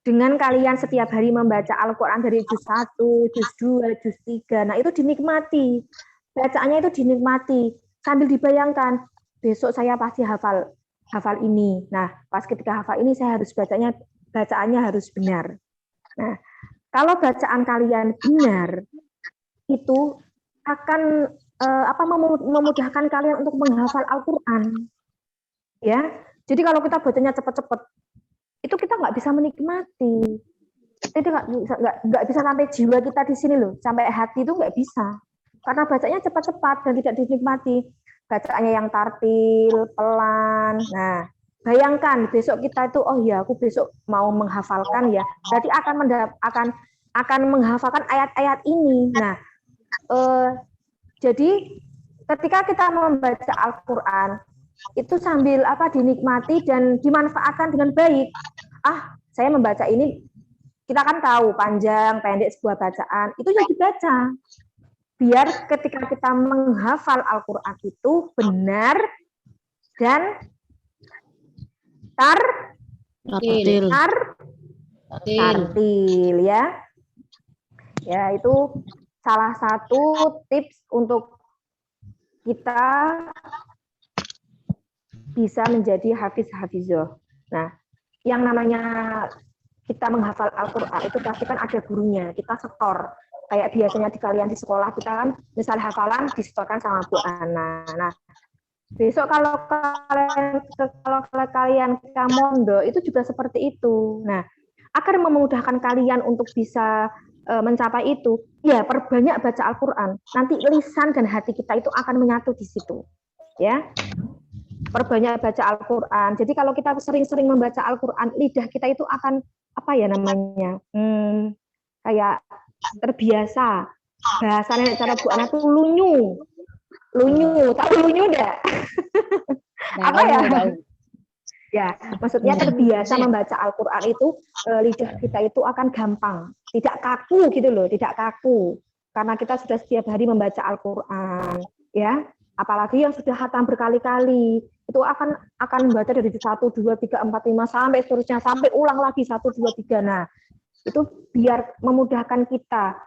dengan kalian setiap hari membaca Al-Quran dari juz 1, juz 2, juz 3, nah itu dinikmati. Bacaannya itu dinikmati. Sambil dibayangkan, besok saya pasti hafal ini. Nah, pas ketika hafal ini saya harus bacaannya harus benar. Nah, kalau bacaan kalian benar, itu akan memudahkan kalian untuk menghafal Al-Quran. Ya, jadi kalau kita bacanya cepat-cepat, itu kita nggak bisa menikmati. Jadi nggak bisa sampai jiwa kita di sini loh, sampai hati itu nggak bisa. Karena bacanya cepat-cepat dan tidak dinikmati. Bacaannya yang tartil, pelan. Nah, bayangkan besok kita itu, oh ya, aku besok mau menghafalkan ya. Berarti akan menghafalkan ayat-ayat ini. Nah, jadi ketika kita membaca Al-Quran, itu sambil dinikmati dan dimanfaatkan dengan baik. Saya membaca ini, kita kan tahu panjang, pendek sebuah bacaan, itu ya dibaca. Biar ketika kita menghafal Al-Quran itu benar dan tartil ya. Ya, itu salah satu tips untuk kita bisa menjadi hafiz-hafizoh. Nah, yang namanya kita menghafal Al-Quran itu pasti kan ada gurunya, kita setor. Kayak biasanya di kalian di sekolah kita kan, misal hafalan disetorkan sama Bu Ana. Nah, besok kalau kalian ke Mondo itu juga seperti itu. Nah, agar memudahkan kalian untuk bisa mencapai itu, ya perbanyak baca Al-Quran. Nanti lisan dan hati kita itu akan menyatu di situ. Ya, perbanyak baca Al-Quran. Jadi kalau kita sering-sering membaca Al-Quran, lidah kita itu akan kayak terbiasa. Bahasanya cara Bu Ana tuh lunyu. Tahu lunyu enggak? Ya, maksudnya terbiasa membaca Al-Quran itu, lidah kita itu akan gampang, tidak kaku gitu loh, tidak kaku, karena kita sudah setiap hari membaca Al-Quran, ya. Apalagi yang sudah khatam berkali-kali, itu akan membaca dari 1, 2, 3, 4, 5 sampai seterusnya, sampai ulang lagi 1, 2, 3. Nah, itu biar memudahkan kita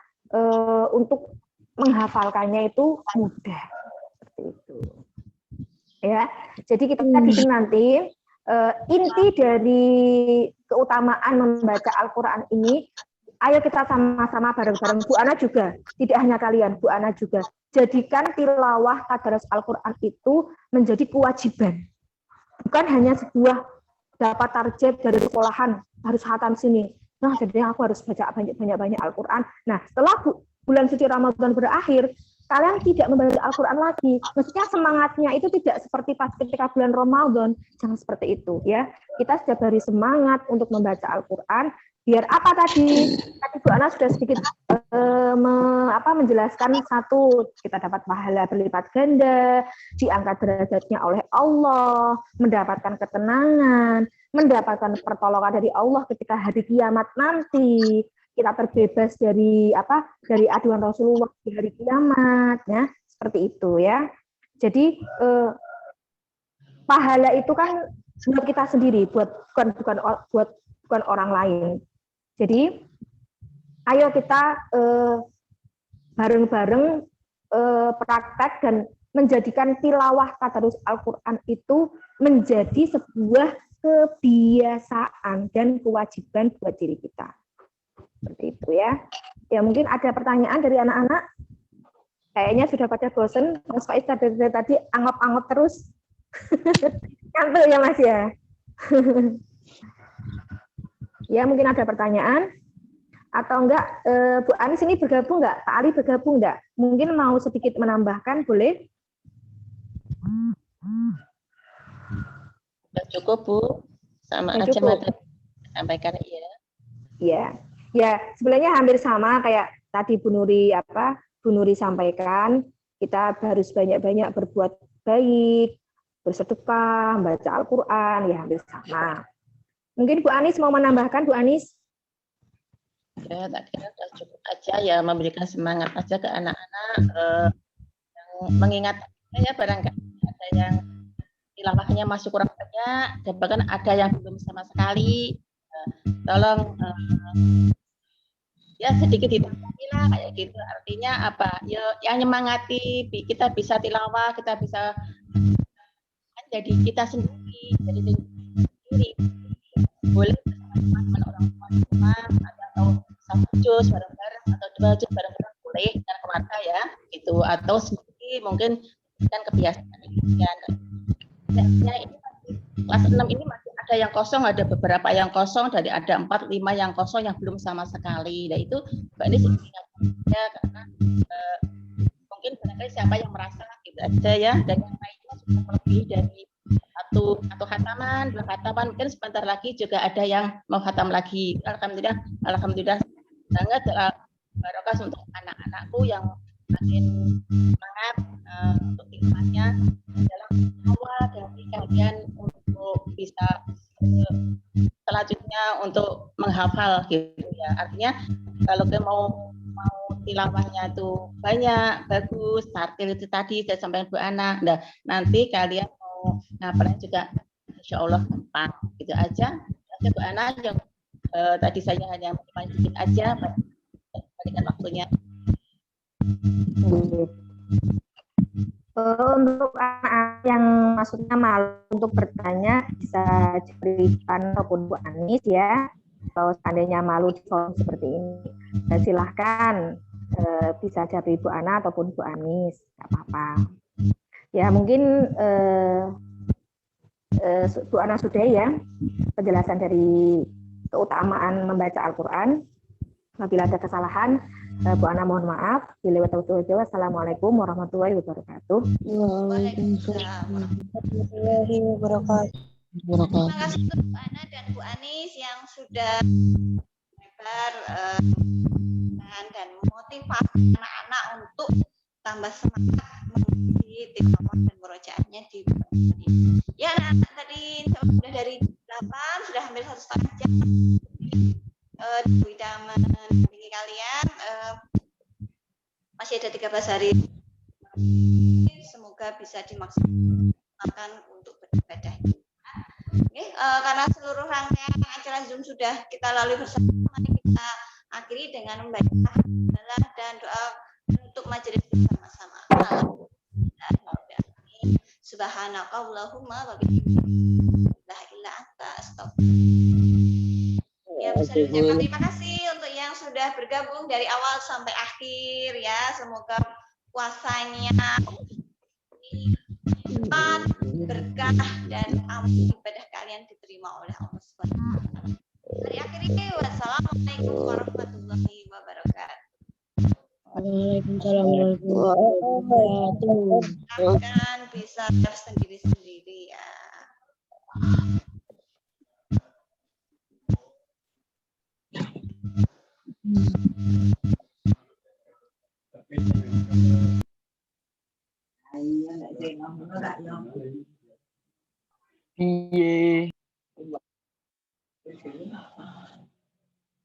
untuk menghafalkannya itu mudah, seperti itu. Ya, jadi kita di sini nanti. Inti dari keutamaan membaca Al-Quran ini, ayo kita sama-sama bareng-bareng. Bu Ana juga, tidak hanya kalian, Bu Ana juga. Jadikan tilawah tadarus Al-Quran itu menjadi kewajiban. Bukan hanya sebuah dapat target dari sekolahan, harus khatam sini. Nah, jadi aku harus baca banyak-banyak Al-Quran. Nah, setelah bulan suci Ramadan berakhir, kalian tidak membaca Al-Quran lagi. Maksudnya semangatnya itu tidak seperti pas ketika bulan Ramadan. Jangan seperti itu ya. Kita setiap hari semangat untuk membaca Al-Quran Biar apa tadi? Tadi Bu Ana sudah sedikit menjelaskan satu, kita dapat pahala berlipat ganda, diangkat derajatnya oleh Allah, mendapatkan ketenangan, mendapatkan pertolongan dari Allah ketika hari kiamat nanti, kita terbebas dari dari aduan Rasulullah di hari kiamat, ya seperti itu ya. Jadi pahala itu kan buat kita sendiri, bukan orang lain. Jadi ayo kita bareng-bareng praktek dan menjadikan tilawah tadarus Al-Quran itu menjadi sebuah kebiasaan dan kewajiban buat diri kita. Seperti itu ya. Ya mungkin ada pertanyaan dari anak-anak. Kayaknya sudah pada bosen. Mas Faiz dari tadi anggap-anggap terus. Kantul ya Mas ya. Ya mungkin ada pertanyaan. Atau enggak, Bu Anis ini bergabung enggak? Pak Ali bergabung enggak? Mungkin mau sedikit menambahkan, boleh? Sudah cukup, Bu. Sama aja materi sampaikan, iya. Iya. Ya, sebenarnya hampir sama kayak tadi Bu Nuri sampaikan, kita harus banyak-banyak berbuat baik, bersedekah, baca Al-Qur'an, ya hampir sama. Mungkin Bu Anis mau menambahkan, Bu Anis? Ya, tak kira sudah cukup aja ya, memberikan semangat aja ke anak-anak yang mengingat ya barangkali ada yang tilawahnya masih kurang banyak, dan bahkan ada yang belum sama sekali. Tolong ya sedikit ditambah lah kayak gitu. Artinya apa? Ya yang nyemangati kita bisa tilawah, kita bisa jadi kita sendiri, jadi sendiri. Boleh bersama orang tua atau satu juz bareng-bareng atau 2 juz bareng-bareng boleh dengan keluarga ya gitu, atau sendiri mungkin kan kebiasaan demikian. Ini kelas 6 ini masih ada yang kosong, ada beberapa yang kosong, dari ada 4-5 yang kosong yang belum sama sekali. Nah itu Mbak Nis ingat ya, karena mungkin barangkali siapa yang merasa gitu aja ya, dan yang lainnya sudah lebih dari satu khataman, 2 khataman, mungkin sebentar lagi juga ada yang mau khatam lagi. Alhamdulillah sangat barokah untuk anak-anakku yang makin semangat untuk ilmunya dalam awal dari kalian untuk bisa selanjutnya untuk menghafal gitu ya. Artinya kalau kalian mau tilawahnya itu banyak, bagus, tartil itu tadi saya sampaikan Bu Ana. Nah, nanti kalian mau ngapalnya juga insya Allah gampang. Gitu aja Bu Ana, yang tadi saya hanya sedikit aja berikan waktunya. Untuk anak yang maksudnya malu untuk bertanya bisa ceritakan ataupun Bu Anis ya. Kalau seandainya malu di forum seperti ini, ya silahkan bisa jadi Bu Ana ataupun Bu Anis, nggak apa-apa. Ya mungkin Bu Ana sudah ya penjelasan dari keutamaan membaca Al-Quran. Apabila ada kesalahan, Bu Ana mohon maaf. Wassalamualaikum warahmatullahi wabarakatuh. Waalaikumsalam warahmatullahi wabarakatuh. Terima kasih untuk Bu Ana dan Bu Anis yang sudah lebar dan motivasi anak-anak untuk tambah semangat mengikuti tilawah dan murojaahnya di bulan ini. Ya, anak tadi sudah dari 8, sudah hampir 1,5 jam. Kita mendampingi kalian, masih ada 13 hari, semoga bisa dimaksimalkan untuk beribadah. Oke, karena seluruh rangkaian acara Zoom sudah kita lalui bersama, mari kita akhiri dengan membaca hamdalah dan doa untuk majelis bersama-sama. Subhanakallahumma wa bihamdika la ilaha illa anta astaghfiruka. Ya, bisa diucapkan terima kasih untuk yang sudah bergabung dari awal sampai akhir ya. Semoga puasanya berkah dan ibadah kalian diterima oleh Allah Subhanahu wa taala. Dari akhirnya wassalamualaikum warahmatullahi wabarakatuh. Waalaikumsalam warahmatullahi wabarakatuh. Kan bisa sendiri-sendiri ya. Piye